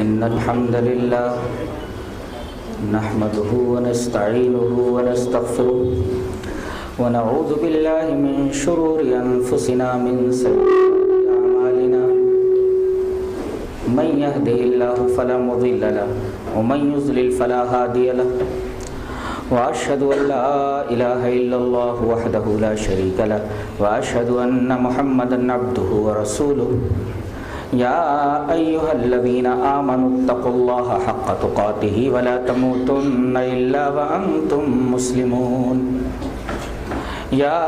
إن الحمد لله نحمده ونستعينه ونستغفره ونعوذ بالله من شرور أنفسنا من سيئات أعمالنا من يهده الله فلا مضل له ومن يضلل فلا هادي له وأشهد أن لا إله إلا الله وحده لا شريك له وأشهد أن محمدا عبده ورسوله يا أيها الذين آمنوا اتقوا الله حق تقاته ولا تموتن إلا وأنتم مسلمون يا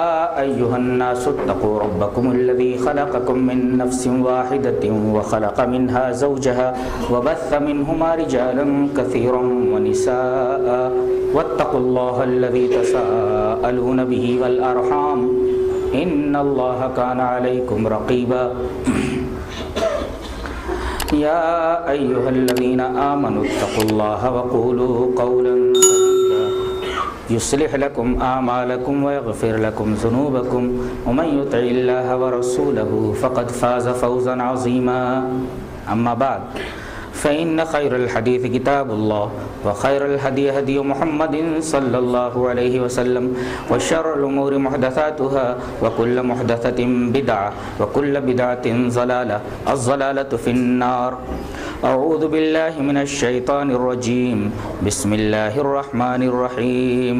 أيها الناس اتقوا ربكم الذي خلقكم من نفس واحدة وخلق منها زوجها وبث منهما رجالا كثيرا ونساء واتقوا الله الذي تساءلون به والأرحام إن الله كان عليكم رقيبا يا أيها الذين آمنوا اتقوا الله وقولوا قولا سديدا يصلح لكم أعمالكم ويغفر لكم ذنوبكم ومن يطع الله ورسوله فقد فاز فوزا عظيما أما بعد فإن خير الحديث كتاب الله وخير الهدي هدي محمد صلى الله عليه وسلم وشر الأمور محدثاتها وكل محدثة بدعة وكل بدعة ضلالة الضلالة في النار أعوذ بالله من الشيطان الرجيم بسم الله الرحمن الرحيم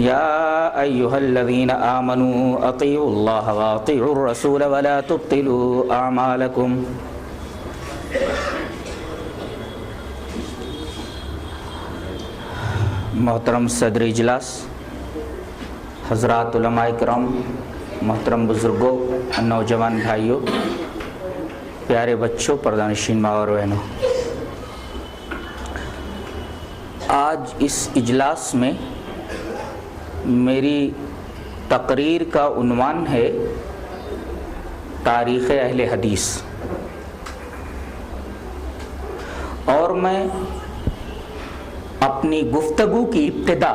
يا أيها الذين آمنوا أطيعوا الله وأطيعوا الرسول ولا تبطلوا أعمالكم محترم صدر اجلاس، حضرات علماء کرام، محترم بزرگوں، نوجوان بھائیوں، پیارے بچوں، پردہ نشین ماں اور بہنوں، آج اس اجلاس میں میری تقریر کا عنوان ہے تاریخ اہل حدیث، اور میں اپنی گفتگو کی ابتدا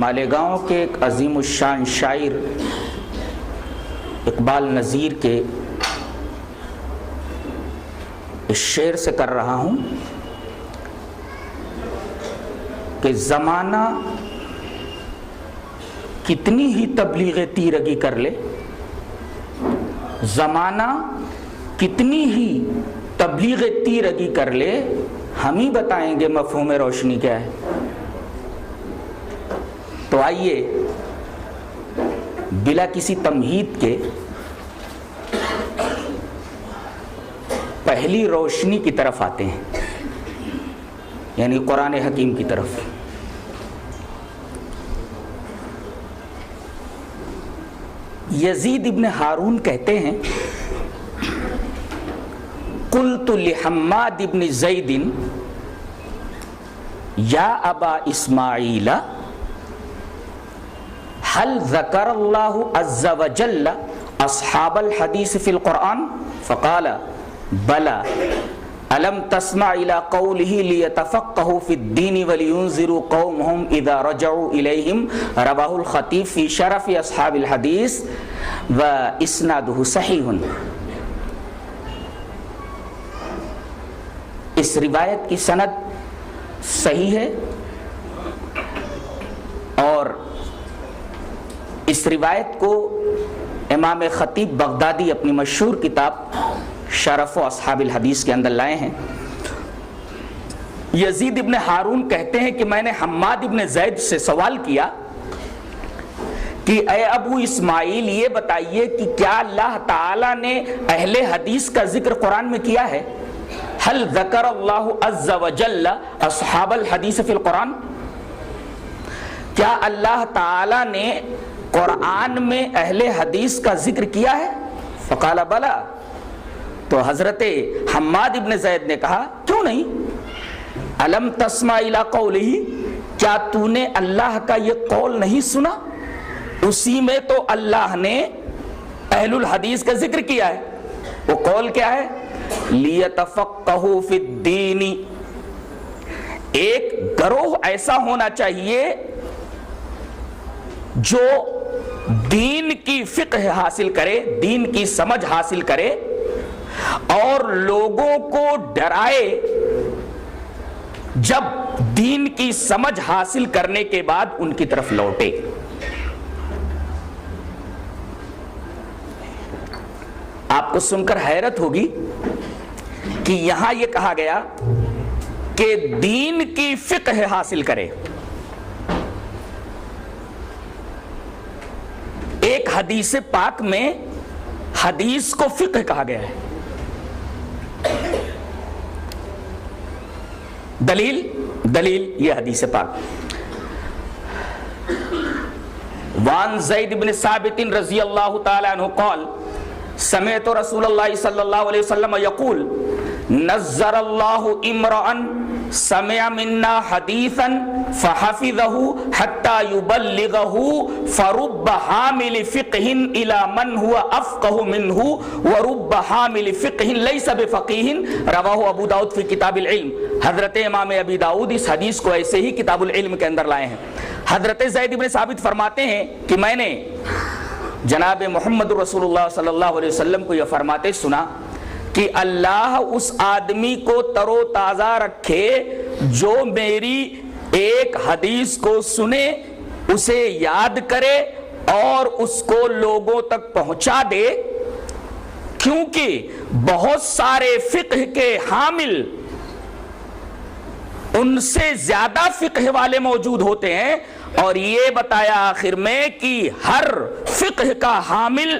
مالیگاؤں کے ایک عظیم الشان شاعر اقبال نذیر کے اس شعر سے کر رہا ہوں کہ زمانہ کتنی ہی تبلیغ تیرگی کر لے، زمانہ کتنی ہی تبلیغ تیرگی کر لے، ہم ہی بتائیں گے مفہوم روشنی کیا ہے۔ تو آئیے بلا کسی تمہید کے پہلی روشنی کی طرف آتے ہیں، یعنی قرآن حکیم کی طرف۔ یزید ابن ہارون کہتے ہیں قلت لحماد ابن زید یا ابا اسماعیل هل ذکر اللہ عز وجل اصحاب الحدیث فی القرآن فقال بلا الم تسمع الى قوله لیتفقهوا فی الدین ولینذروا قومهم اذا رجعوا الیہم رواہ الخطیب فی شرف اصحاب الحدیث واسنادہ صحیح۔ اس روایت کی سند صحیح ہے، اور اس روایت کو امام خطیب بغدادی اپنی مشہور کتاب شرف و اصحاب الحدیث کے اندر لائے ہیں۔ یزید ابن ہارون کہتے ہیں کہ میں نے حماد ابن زید سے سوال کیا کہ اے ابو اسماعیل یہ بتائیے کہ کیا اللہ تعالیٰ نے اہل حدیث کا ذکر قرآن میں کیا ہے؟ هل ذکر اللہ عز وجل اصحاب الحدیث فی القرآن، کیا اللہ تعالیٰ نے قرآن میں اہل حدیث کا ذکر کیا ہے؟ فقال بلا، تو حضرت حماد ابن زید نے کہا کیوں نہیں، الم تسمع الی قولہ، کیا تو نے اللہ کا یہ قول نہیں سنا؟ اسی میں تو اللہ نے اہل الحدیث کا ذکر کیا ہے۔ وہ قول کیا ہے؟ لیتفقہوا فی الدین، ایک گروہ ایسا ہونا چاہیے جو دین کی فقہ حاصل کرے، دین کی سمجھ حاصل کرے، اور لوگوں کو ڈرائے جب دین کی سمجھ حاصل کرنے کے بعد ان کی طرف لوٹے۔ آپ کو سن کر حیرت ہوگی کہ یہاں یہ کہا گیا کہ دین کی فقہ حاصل کرے۔ ایک حدیث پاک میں حدیث کو فقہ کہا گیا ہے۔ دلیل یہ حدیث پاک۔ وان زید بن ثابت رضی اللہ تعالی عنہ قال سمعت رسول اللہ صلی اللہ علیہ وسلم یقول نظر اللہ امرأ سمع منا حدیثا فحفظه حتى يبلغه فرب حامل فقه الى من هو افقه منه ورب حامل فقه ليس بفقيه رواہ ابو داؤد فی کتاب العلم۔ حضرت امام ابی داؤد اس حدیث کو ایسے ہی کتاب العلم کے اندر لائے ہیں۔ حضرت زید بن ثابت فرماتے ہیں کہ میں نے جناب محمد رسول اللہ صلی اللہ علیہ وسلم کو یہ فرماتے سنا کہ اللہ اس آدمی کو تر و تازہ رکھے جو میری ایک حدیث کو سنے، اسے یاد کرے اور اس کو لوگوں تک پہنچا دے، کیونکہ بہت سارے فقہ کے حامل ان سے زیادہ فقہ والے موجود ہوتے ہیں، اور یہ بتایا آخر میں کہ ہر فقہ کا حامل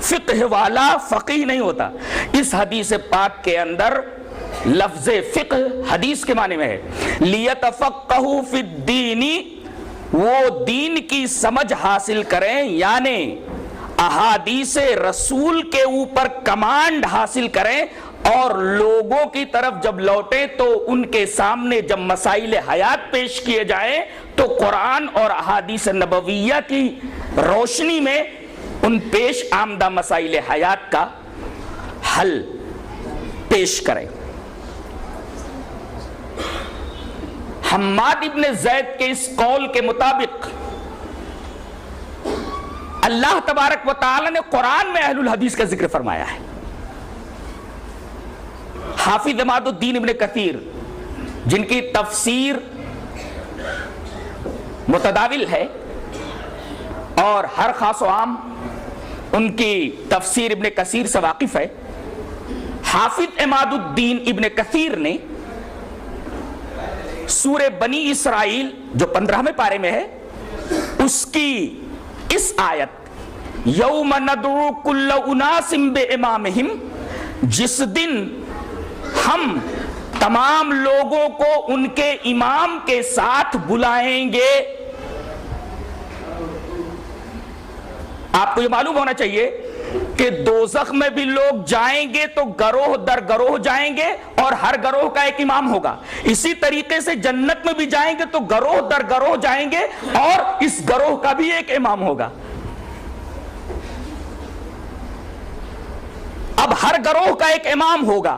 فقہ والا فقیہ نہیں ہوتا۔ اس حدیث پاک کے اندر لفظ فقہ حدیث کے معنی میں ہے لیتفقہوا فی الدین، وہ دین کی سمجھ حاصل کریں، یعنی احادیث رسول کے اوپر کمانڈ حاصل کریں، اور لوگوں کی طرف جب لوٹیں تو ان کے سامنے جب مسائل حیات پیش کیے جائیں تو قرآن اور احادیث نبویہ کی روشنی میں ان پیش آمدہ مسائل حیات کا حل پیش کریں۔ حماد ابن زید کے اس قول کے مطابق اللہ تبارک و تعالی نے قرآن میں اہل الحدیث کا ذکر فرمایا ہے۔ حافظ عماد الدین ابن کثیر جن کی تفسیر متداول ہے اور ہر خاص و عام ان کی تفسیر ابن کثیر سے واقف ہے، حافظ عماد الدین ابن کثیر نے سورہ بنی اسرائیل جو 15ویں پارے میں ہے اس کی اس آیت یوم ندعو کل اناس بامامہم، جس دن ہم تمام لوگوں کو ان کے امام کے ساتھ بلائیں گے۔ آپ کو یہ معلوم ہونا چاہیے کہ دوزخ میں بھی لوگ جائیں گے تو گروہ در گروہ جائیں گے اور ہر گروہ کا ایک امام ہوگا، اسی طریقے سے جنت میں بھی جائیں گے تو گروہ در گروہ جائیں گے اور اس گروہ کا بھی ایک امام ہوگا۔ اب ہر گروہ کا ایک امام ہوگا،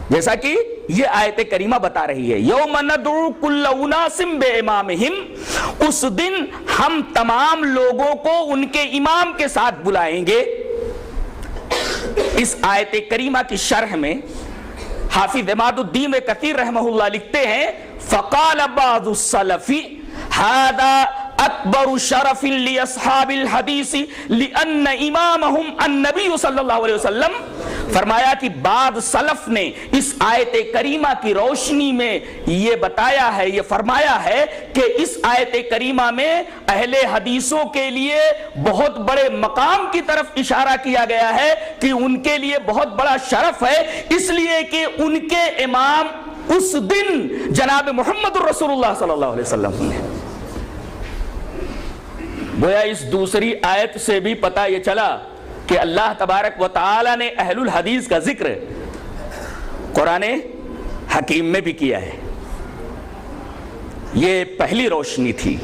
جیسا کہ یہ آیت کریمہ بتا رہی ہے یوم ندعو کل اناس بامامہم، اس دن ہم تمام لوگوں کو ان کے امام کے ساتھ بلائیں گے۔ اس آیت کریمہ کی شرح میں حافظ عماد الدین کثیر رحمہ اللہ لکھتے ہیں فقال بعض السلف هذا اکبر شرف لاصحاب الحدیث لان امامہم النبی صلی اللہ علیہ وسلم، فرمایا کہ بعض سلف نے اس آیت کریمہ کی روشنی میں یہ بتایا ہے، یہ فرمایا ہے کہ اس آیت کریمہ میں اہل حدیثوں کے لیے بہت بڑے مقام کی طرف اشارہ کیا گیا ہے کہ ان کے لیے بہت بڑا شرف ہے، اس لیے کہ ان کے امام اس دن جناب محمد رسول اللہ صلی اللہ علیہ وسلم نے۔ گویا اس دوسری آیت سے بھی پتہ یہ چلا کہ اللہ تبارک و تعالی نے اہل الحدیث کا ذکر قرآن حکیم میں بھی کیا ہے۔ یہ پہلی روشنی تھی۔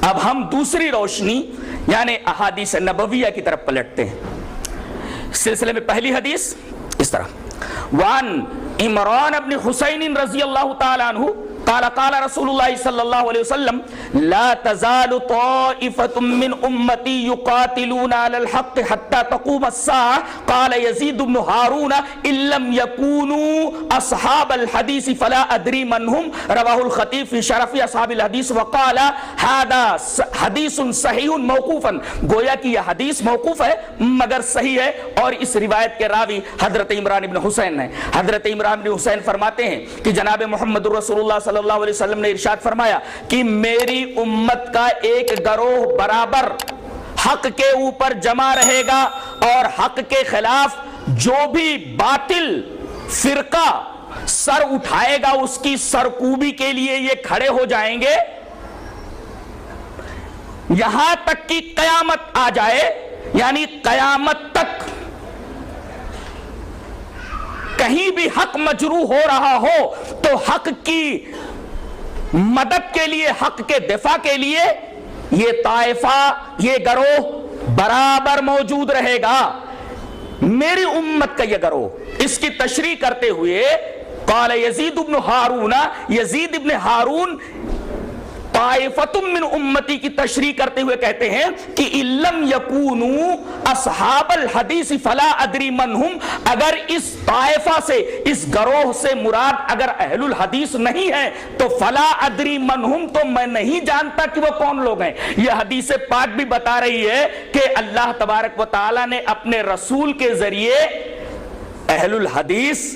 اب ہم دوسری روشنی یعنی احادیث نبویہ کی طرف پلٹتے ہیں۔ سلسلے میں پہلی حدیث اس طرح وان عمران ابن حسین رضی اللہ تعالی عنہ قال قال رسول اللہ صلی اللہ علیہ وسلم لا تزال طائفة من امتی یقاتلون علی الحق حتى تقوم الساعة قال یزید بن ہارون ان لم یکونوا اصحاب الحدیث فلا ادری من هم رواہ الخطیب فی شرف اصحاب الحدیث وقال هذا حدیث صحیح موقوفا، گویا کہ یہ حدیث موقوف ہے مگر صحیح ہے، اور اس روایت کے راوی حضرت عمران بن حسین ہیں۔ حضرت عمران بن حسین فرماتے ہیں کہ جناب محمد رسول اللہ صلی اللہ علیہ وسلم نے ارشاد فرمایا کہ میری امت کا ایک گروہ برابر حق کے اوپر جمع رہے گا، اور حق کے خلاف جو بھی باطل فرقہ سر اٹھائے گا اس کی سرکوبی کے لیے یہ کھڑے ہو جائیں گے، یہاں تک کہ قیامت آ جائے، یعنی قیامت تک کہیں بھی حق مجروح ہو رہا ہو تو حق کی مدد کے لیے، حق کے دفاع کے لیے یہ طائفہ، یہ گروہ برابر موجود رہے گا۔ میری امت کا یہ گروہ، اس کی تشریح کرتے ہوئے قال یزید بن ہارون، یزید بن ہارون طائفۃ من امتی کی تشریح کرتے ہوئے کہتے ہیں کہ لم یکونوا اصحاب الحدیث فلا ادری من هم، اگر اس طائفہ سے، اس گروہ سے مراد اگر اہل الحدیث نہیں ہے تو فلا ادری من هم، تو میں نہیں جانتا کہ وہ کون لوگ ہیں۔ یہ حدیث پاک بھی بتا رہی ہے کہ اللہ تبارک و تعالی نے اپنے رسول کے ذریعے اہل الحدیث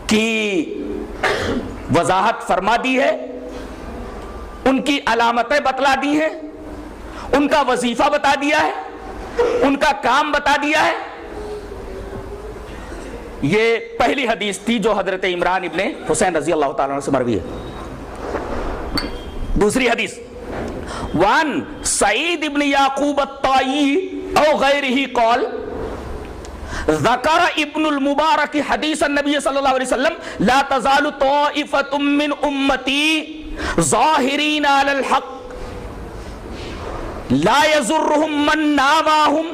کی وضاحت فرما دی ہے، ان کی علامتیں بتلا دی ہیں، ان کا وظیفہ بتا دیا ہے، ان کا کام بتا دیا ہے۔ یہ پہلی حدیث تھی جو حضرت عمران ابن حسین رضی اللہ تعالیٰ عنہ سے مروی ہے۔ دوسری حدیث وان سعید ابن یعقوب الطائی او غیرہ قال ذکر ابن المبارک حدیث النبی صلی اللہ علیہ وسلم لا تزال طائفۃ من امتی ظاہرین علی الحق لا یضرهم من ناواهم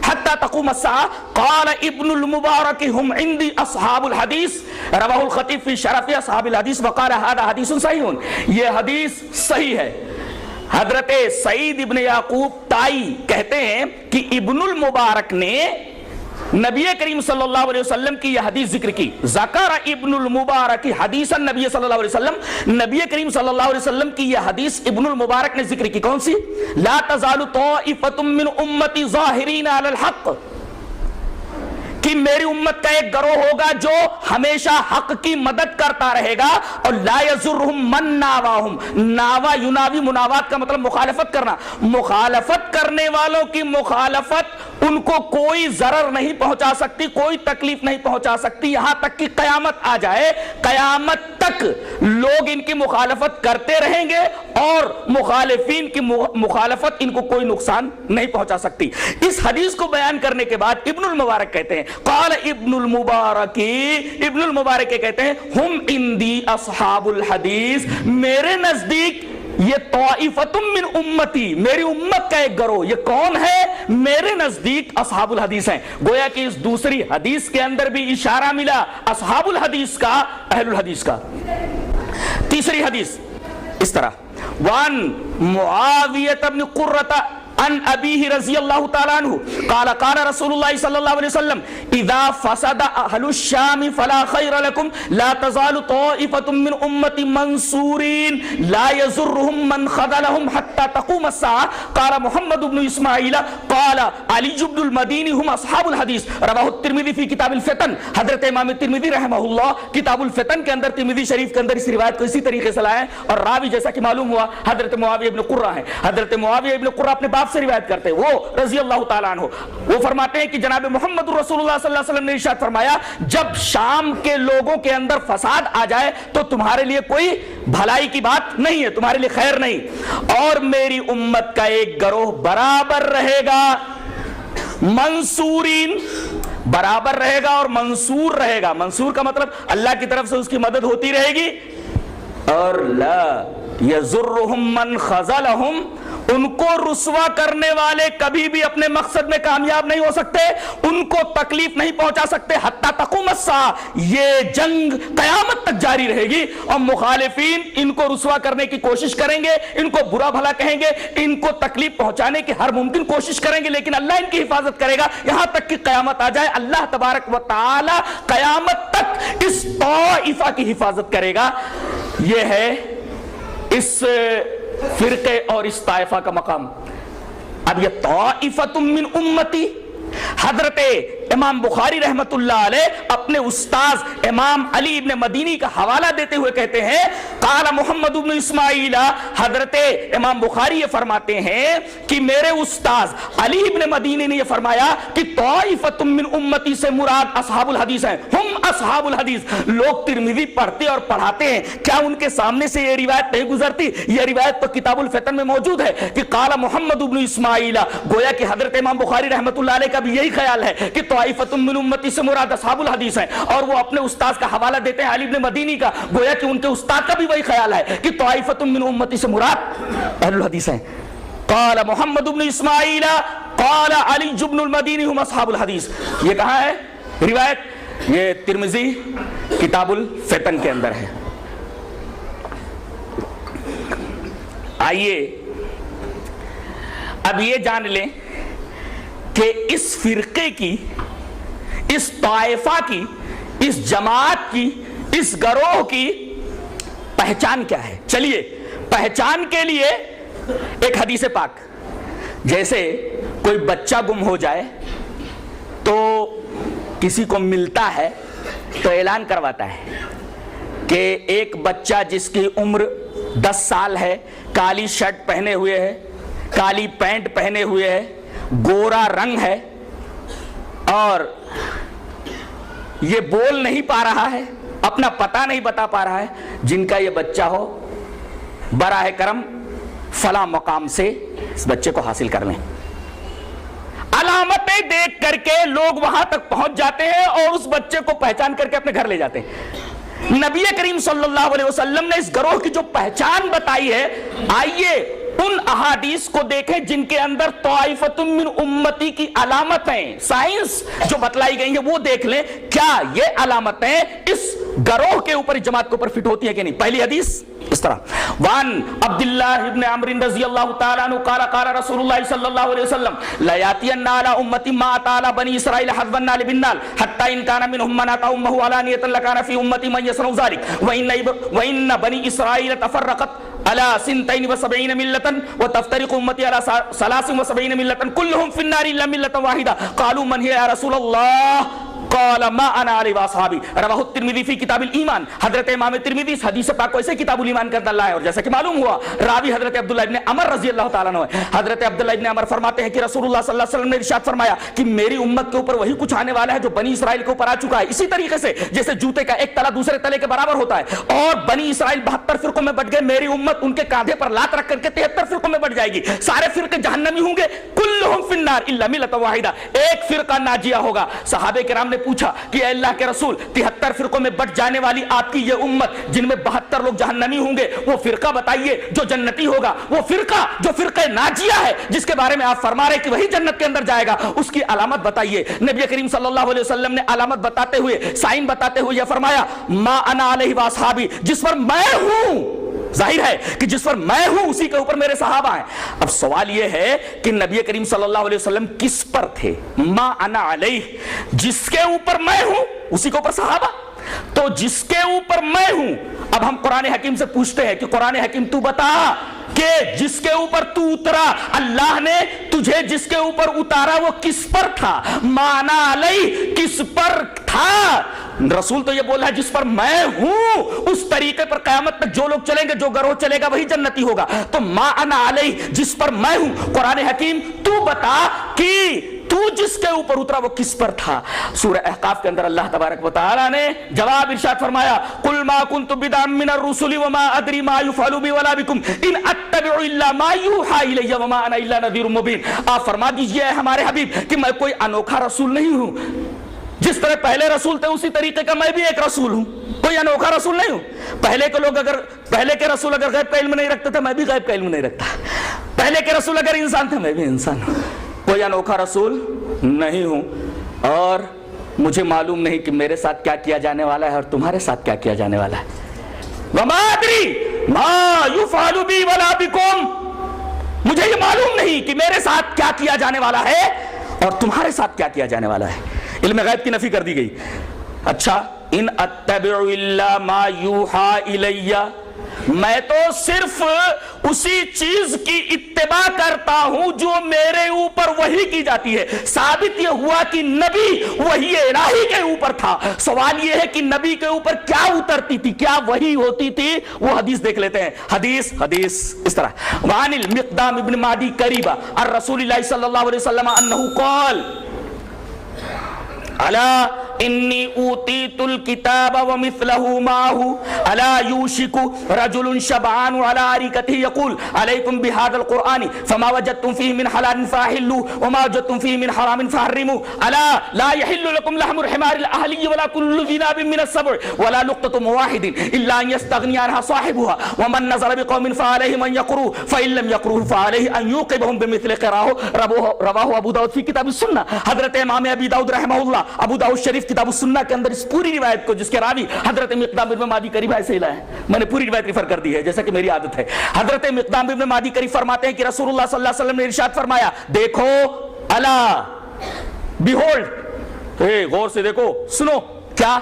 حتى تقوم الساعة قال ابن المبارك هم عندي اصحاب الحدیث رواہ الخطیب فی شرف اصحاب الحدیث وقال هذا حدیث صحیح، یہ حدیث صحیح ہے۔ حضرت سعید ابن یعقوب تائی کہتے ہیں کہ ابن المبارک نے نبی کریم صلی اللہ علیہ وسلم کی یہ حدیث ذکر کی۔ ذکر ابن المبارک حدیث النبی صلی اللہ علیہ وسلم، نبی کریم صلی اللہ علیہ وسلم کی یہ حدیث ابن المبارک نے ذکر کی۔ کون سی؟ لا تزال طائفۃ من امتی ظاہرین علی الحق، کہ میری امت کا ایک گروہ ہوگا جو ہمیشہ حق کی مدد کرتا رہے گا، اور لا یضرهم من ناواہم، ناوا یناوی مناوات کا مطلب مخالفت کرنا، مخالفت کرنے والوں کی مخالفت ان کو کوئی ضرر نہیں پہنچا سکتی، کوئی تکلیف نہیں پہنچا سکتی، یہاں تک کہ قیامت آ جائے۔ قیامت تک لوگ ان کی مخالفت کرتے رہیں گے اور مخالفین کی مخالفت ان کو کوئی نقصان نہیں پہنچا سکتی۔ اس حدیث کو بیان کرنے کے بعد ابن المبارک کہتے ہیں قال ابن المبارک، ابن المبارک کہتے ہیں ہم عندی اصحاب الحدیث، میرے نزدیک یہ طائفۃ من امتی، میری امت کا ایک گروہ، یہ کون ہے؟ میرے نزدیک اصحاب الحدیث ہیں۔ گویا کہ اس دوسری حدیث کے اندر بھی اشارہ ملا اصحاب الحدیث کا، اہل الحدیث کا۔ تیسری حدیث اس طرح وان معاویہ بن قرۃ عن ابیہ رضی اللہ تعالی عنہ قال قال رسول اللہ صلی اللہ علیہ وسلم اذا فسد اہل الشام فلا خیر لکم لا تزال طائفۃ من امتی منصورین لا یضرهم من خذلهم حتى تقوم الساعة قال محمد بن اسماعیل قال علی بن المدینی هم اصحاب الحدیث رواہ الترمذی فی کتاب الفتن۔ حضرت امام ترمذی رحمہ اللہ کتاب الفتن کے اندر، ترمذی شریف کے اندر اس روایت کو اسی طریقے سے لائے ہیں، اور راوی جیسا کہ معلوم ہوا حضرت معاویہ ابن قرہ ہیں۔ حضرت معاویہ ابن قرہ اپنے باپ سے روایت کرتے ہیں، وہ رضی اللہ تعالیٰ عنہ، وہ فرماتے ہیں کہ جناب محمد رسول اللہ صلی اللہ علیہ وسلم نے ارشاد فرمایا جب شام کے لوگوں کے اندر فساد آ جائے تو تمہارے لیے کوئی بھلائی کی بات نہیں ہے، تمہارے لیے خیر نہیں، اور میری امت کا ایک گروہ برابر رہے گا، منصورین برابر رہے گا اور منصور رہے گا۔ منصور کا مطلب اللہ کی طرف سے اس کی مدد ہوتی رہے گی، اور لا یضرهم من خذلهم، ان کو رسوا کرنے والے کبھی بھی اپنے مقصد میں کامیاب نہیں ہو سکتے, ان کو تکلیف نہیں پہنچا سکتے. حتی تقوم الساعہ, یہ جنگ قیامت تک جاری رہے گی, اور مخالفین ان کو رسوا کرنے کی کوشش کریں گے, ان کو برا بھلا کہیں گے, ان کو تکلیف پہنچانے کی ہر ممکن کوشش کریں گے, لیکن اللہ ان کی حفاظت کرے گا یہاں تک کہ قیامت آ جائے. اللہ تبارک و تعالی قیامت تک اس طائفہ کی حفاظت کرے گا. یہ ہے اس فرقے اور اس طائفہ کا مقام. اب یہ طائفۃ من امتی, حضرت امام بخاری رحمت اللہ علیہ اپنے استاذ امام علی ابن مدینی کا حوالہ دیتے ہوئے کہتے ہیں, قال محمد ابن اسماعیل, حضرت امام بخاری یہ فرماتے ہیں کہ میرے استاذ علی ابن مدینی نے یہ فرمایا کہ طائفۃ من امتی سے مراد اصحاب الحدیث ہیں, ہم اصحاب الحدیث. لوگ ترمذی پڑھتے اور پڑھاتے ہیں, کیا ان کے سامنے سے یہ روایت نہیں گزرتی؟ یہ روایت تو کتاب الفتن میں موجود ہے کہ قال محمد ابن اسماعیل, گویا کہ حضرت امام بخاری رحمت اللہ علیہ کا بھی یہی خیال ہے کہ طائفۃ من امتی سے مراد اصحاب الحدیث ہیں, اور وہ اپنے استاد کا حوالہ دیتے ہیں علی بن مدینی کا, گویا کہ ان کے استاد کا بھی وہی خیال ہے کہ طائفۃ من امتی سے مراد اہل الحدیث ہیں. قال محمد بن اسماعیل قال علی بن المدینی ہم اصحاب الحدیث. یہ کہاں ہے روایت؟ یہ ترمذی کتاب الفتن کے اندر ہے. آئیے اب یہ جان لیں کہ اس فرقے کی, اس طائفہ کی, اس جماعت کی, اس گروہ کی پہچان کیا ہے. چلیے پہچان کے لیے ایک حدیث پاک, جیسے کوئی بچہ گم ہو جائے تو کسی کو ملتا ہے تو اعلان کرواتا ہے کہ ایک بچہ جس کی عمر 10 سال ہے, کالی شرٹ پہنے ہوئے ہے, کالی پینٹ پہنے ہوئے ہے, گورا رنگ ہے, اور یہ بول نہیں پا رہا ہے, اپنا پتہ نہیں بتا پا رہا ہے, جن کا یہ بچہ ہو براہ کرم فلاں مقام سے اس بچے کو حاصل کر لیں. علامتیں دیکھ کر کے لوگ وہاں تک پہنچ جاتے ہیں اور اس بچے کو پہچان کر کے اپنے گھر لے جاتے ہیں. نبی کریم صلی اللہ علیہ وسلم نے اس گروہ کی جو پہچان بتائی ہے, آئیے ان احادیث کو دیکھیں جن کے اندر طائفۃ من امتی کی علامتیں, سائنس جو بتلائی گئی ہیں وہ دیکھ لیں, کیا یہ علامتیں اس گروہ کے اوپر, جماعت کے اوپر فٹ ہوتی ہیں کہ نہیں. پہلی حدیث اس طرح, وان عبداللہ ابن عمرو رضی اللہ تعالیٰ عنہ قال قال رسول اللہ صلی اللہ علیہ وسلم لیاتین علی امتی ما اتى بنی اسرائیل حذو النال بالنال حتى ان كان منهم من اتى امه علانیۃ لكان في امتی من يصنع ذلك وان بنی اسرائیل تفرقت على 72 ملة وتفترق امتي على 73 ملة كلهم في النار الا ملة واحدة قالوا من هي يا رسول الله قال ما انا علی واصحابی. رواہ الترمذی فی کتاب الایمان. حضرت امام ترمذی اس حدیث پاک کو ایسے کتاب الایمان کا ڈالا ہے, اور جیسا کہ معلوم ہوا راوی حضرت عبداللہ ابن عمر رضی اللہ تعالیٰ عنہ ہے. حضرت عبداللہ ابن عمر فرماتے ہیں کہ رسول اللہ صلی اللہ علیہ وسلم نے ارشاد فرمایا کہ میری امت کے اوپر وہی کچھ آنے والا ہے جو بنی اسرائیل کے اوپر آ چکا ہے. اسی طریقے سے جیسے جوتے کا ایک تلا دوسرے تلے کے برابر ہوتا ہے, اور بنی اسرائیل 72 فرقوں میں بٹ گئے, میری امت ان کے کاندھے پر لات رکھ کر کے 73 فرقوں میں بٹ جائے گی. سارے فرقے جہنمی ہوں گے, کلہم فی النار الا ملۃ واحدہ, ایک فرقہ ناجیہ ہوگا. صحابہ کرام نے پوچھا کہ اے اللہ کے رسول, 73 فرقوں میں بٹ جانے والی آپ کی یہ امت جن میں 72 لوگ جہنمی ہوں گے, وہ فرقہ بتائیے جو جنتی ہوگا, وہ فرقہ جو فرقہ ناجیہ ہے جس کے بارے میں آپ فرما رہے کہ وہی جنت کے اندر جائے گا, اس کی علامت بتائیے. نبی کریم صلی اللہ علیہ وسلم نے علامت بتاتے ہوئے, سائن بتاتے ہوئے یہ فرمایا ما انا علیہ واصحابی, جس پر میں ہوں, ظاہر ہے کہ جس پر میں ہوں اسی کے اوپر میرے صحابہ ہیں. اب سوال یہ ہے کہ نبی کریم صلی اللہ علیہ وسلم کس پر تھے؟ ما انا علیہ, جس کے اوپر میں ہوں اسی کے اوپر صحابہ. تو جس کے اوپر میں ہوں, اب ہم قرآن حکیم سے پوچھتے ہیں کہ قرآن حکیم تو بتا کہ جس کے اوپر تو اترا, اللہ نے تجھے جس کے اوپر اتارا وہ کس پر تھا؟ مانا علیہ, کس پر تھا؟ رسول تو یہ بولا ہے جس پر میں ہوں اس طریقے پر قیامت تک جو لوگ چلیں گے, جو گروہ چلے گا وہی جنتی ہوگا. تو ما انا علیہ, جس پر میں ہوں. قرآن حکیم تو بتا کہ تو جس کے اوپر اترا وہ کس پر تھا؟ سورہ احقاف کے اندر اللہ تبارک و تعالی نے جواب ارشاد فرمایا قل ما كنت بدعا من الرسل وما ادري ما يفعل بي ولا بكم ان اتبع الا ما يوحى الي وما انا الا نذير مبين. آپ فرما دیجئے ہمارے حبیب کہ میں کوئی انوکھا رسول نہیں ہوں, جس طرح پہلے رسول تھے اسی طریقے کا میں بھی ایک رسول ہوں, کوئی انوکھا رسول نہیں ہوں. پہلے کے رسول اگر غیب کا علم نہیں رکھتے تھے, میں بھی غیب کا علم نہیں رکھتا. پہلے کے رسول اگر انسان تھے، میں بھی انسان ہوں، کوئی انوکھا رسول نہیں ہوں، اور مجھے معلوم نہیں کہ میرے ساتھ کیا کیا جانے والا ہے اور تمہارے ساتھ کیا کیا جانے والا ہے۔ وَمَا أَدْرِي مَا يُفْعَلُ بِي وَلَا بِكُمْ، مجھے یہ معلوم نہیں کہ میرے ساتھ کیا کیا جانے والا ہے اور تمہارے ساتھ کیا کیا جانے والا ہے۔ علم غیب کی نفی کر دی گئی۔ اچھا، ان اتبع الا ما یوحا الی، میں تو صرف اسی چیز کی اتباع کرتا ہوں جو میرے اوپر وحی کی جاتی ہے۔ ثابت یہ ہوا کہ نبی وحی الہی کے اوپر تھا، سوال یہ ہے کہ نبی کے اوپر کیا اترتی تھی، کیا وحی ہوتی تھی، وہ حدیث دیکھ لیتے ہیں۔ حدیث اس طرح، وعن المقدام ابن معدی قریبہ عن رسول اللہ صلی اللہ علیہ وسلم انہ قال الا انی اوتیت الکتاب ومثلہ معہ الا یوشک رجل شبعان علی ارکتہ یقول علیکم بہذا القرآن فما وجدتم فیہ من حلال فاحلوا وما وجدتم فیہ من حرام فحرموا الا لا یحل لکم لحم الحمار الاہلی ولا کل ذی ناب من السبع ولا لقطة واحد الا ان یستغنی عنها صاحبها ومن نظر بقوم فعلیہ من یقرؤ فإن لم یقرؤ فعلیہ ان یوقبهم بمثل قراءہ، رواہ ابو داؤد فی کتاب السنہ۔ حضرت امام ابی داؤد رحمہ اللہ ابو داؤد شریف کتاب السنہ کے اندر اس پوری روایت کو، جس کے راوی حضرت مقدام ابن معدی قریب ایسے ہی لائے ہیں، میں نے پوری روایت ریفر کر دی ہے جیسا کہ میری عادت ہے۔ حضرت مقدام ابن معدی قریب فرماتے ہیں کہ رسول اللہ صلی اللہ علیہ وسلم نے ارشاد فرمایا، دیکھو، الا بیہولڈ، غور سے دیکھو، سنو، کیا؟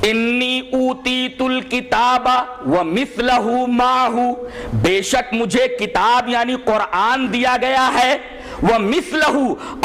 انی اوتیت الکتاب ومثلہ معہ، بے شک مجھے کتاب یعنی قرآن دیا گیا ہے، ومثلہ،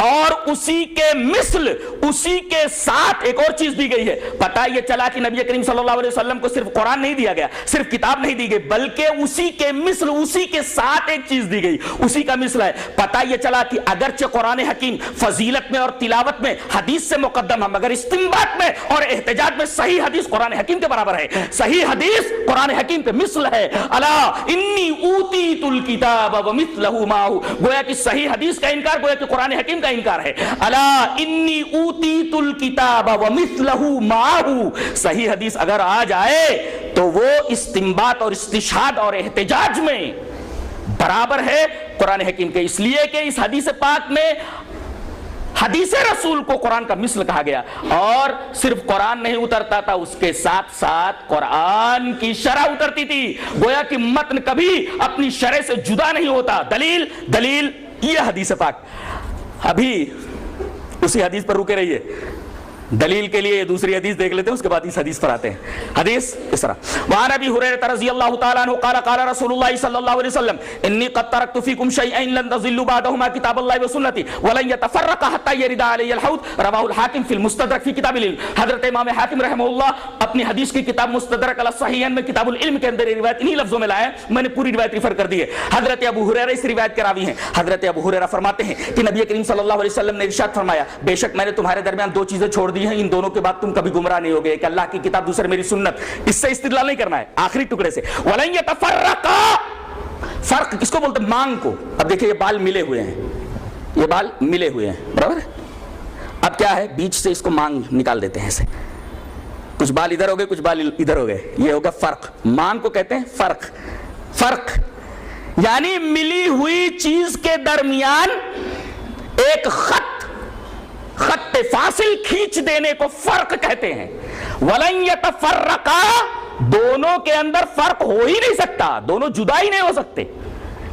اور اسی کے مثل، اسی کے ساتھ ایک اور چیز دی گئی ہے۔ پتہ یہ چلا کہ نبی کریم صلی اللہ علیہ وسلم کو صرف قرآن نہیں دیا گیا، صرف کتاب نہیں دی گئی، بلکہ اسی کے مثل، اسی کے ساتھ ایک چیز دی گئی، اسی کا مثل ہے۔ پتہ یہ چلا کہ اگرچہ قرآن حکیم فضیلت میں اور تلاوت میں حدیث سے مقدم ہے، مگر استنباط میں اور احتجاج میں صحیح حدیث قرآن حکیم کے برابر ہے، صحیح حدیث قرآن حکیم کے مثل ہے۔ الا انی اوتیت الکتاب ومثلہ معہ، گویا کہ صحیح حدیث کا انکار گویا کہ قرآن حکیم کا انکار ہے۔ الا انی اوتیت الکتاب ومثلہ معہ، صحیح حدیث اگر آ جائے تو وہ استنباط اور استشہاد اور احتجاج میں برابر ہے قرآن حکیم کے، اس لیے کہ اس حدیث پاک میں حدیث رسول کو قرآن کا مثل کہا گیا، اور صرف قرآن نہیں اترتا تھا، اس کے ساتھ ساتھ قرآن کی شرح اترتی تھی، گویا کہ متن کبھی اپنی شرح سے جدا نہیں ہوتا۔ دلیل یہ حدیث پاک۔ ابھی اسی حدیث پر رکے رہیے، دلیل کے لیے دوسری حدیث دیکھ لیتے ہیں، اس کے بعد اس حدیث پر آتے ہیں۔ حدیث اس طرح، وعن ابی ہریرہ رضی اللہ تعالی عنہ قال قال رسول اللہ صلی اللہ علیہ وسلم انی قد ترکت فیکم شیئین لن تضلوا بعدہما کتاب اللہ وسنتی ولن یتفرقا حتی یرد علی الحوض، رواہ الحاکم فی المستدرک فی کتاب العلم۔ حضرت امام حاکم رحمہ اللہ اپنی حدیث کی کتاب مستدرک علی الصحیحین میں کتاب العلم کے اندر یہ روایت انہی لفظوں میں لائے، میں نے پوری روایت ریفر کر دی ہے۔ حضرت ابو ہریرہ اس روایت کے راوی ہیں۔ حضرت ابو ہریرہ فرماتے ہیں کہ نبی کریم صلی اللہ علیہ وسلم نے ارشاد فرمایا، بے شک میں نے تمہارے درمیان دو چیزیں چھوڑ دی ہیں، ان دونوں کے بعد تم کبھی گمراہ نہیں ہوگے، کہ اللہ کی کتاب دوسرے میری سنت۔ اس سے استدلال نہیں کرنا ہے، آخری ٹکڑے سے، وَلَن يَتَفَرَّقَا، فرق کس کو بولتے ہیں؟ مانگ کو۔ اب دیکھیں یہ بال ملے ہوئے ہیں، یہ بال ملے ہوئے ہیں، برابر ہے؟ اب کیا ہے، بیچ سے اس کو مانگ نکال دیتے ہیں ایسے، کچھ بال ادھر ہو گئے، کچھ بال ادھر ہو گئے، یہ ہوگا فرق۔ مانگ کو کہتے ہیں فرق، یعنی ملی ہوئی چیز کے درمیان ایک خط فاصل کھینچ دینے کو فرق کہتے ہیں۔ وَلَن يَتَفَرَّقَا، دونوں کے اندر فرق ہو ہی نہیں سکتا، دونوں جدا ہی نہیں ہو سکتے،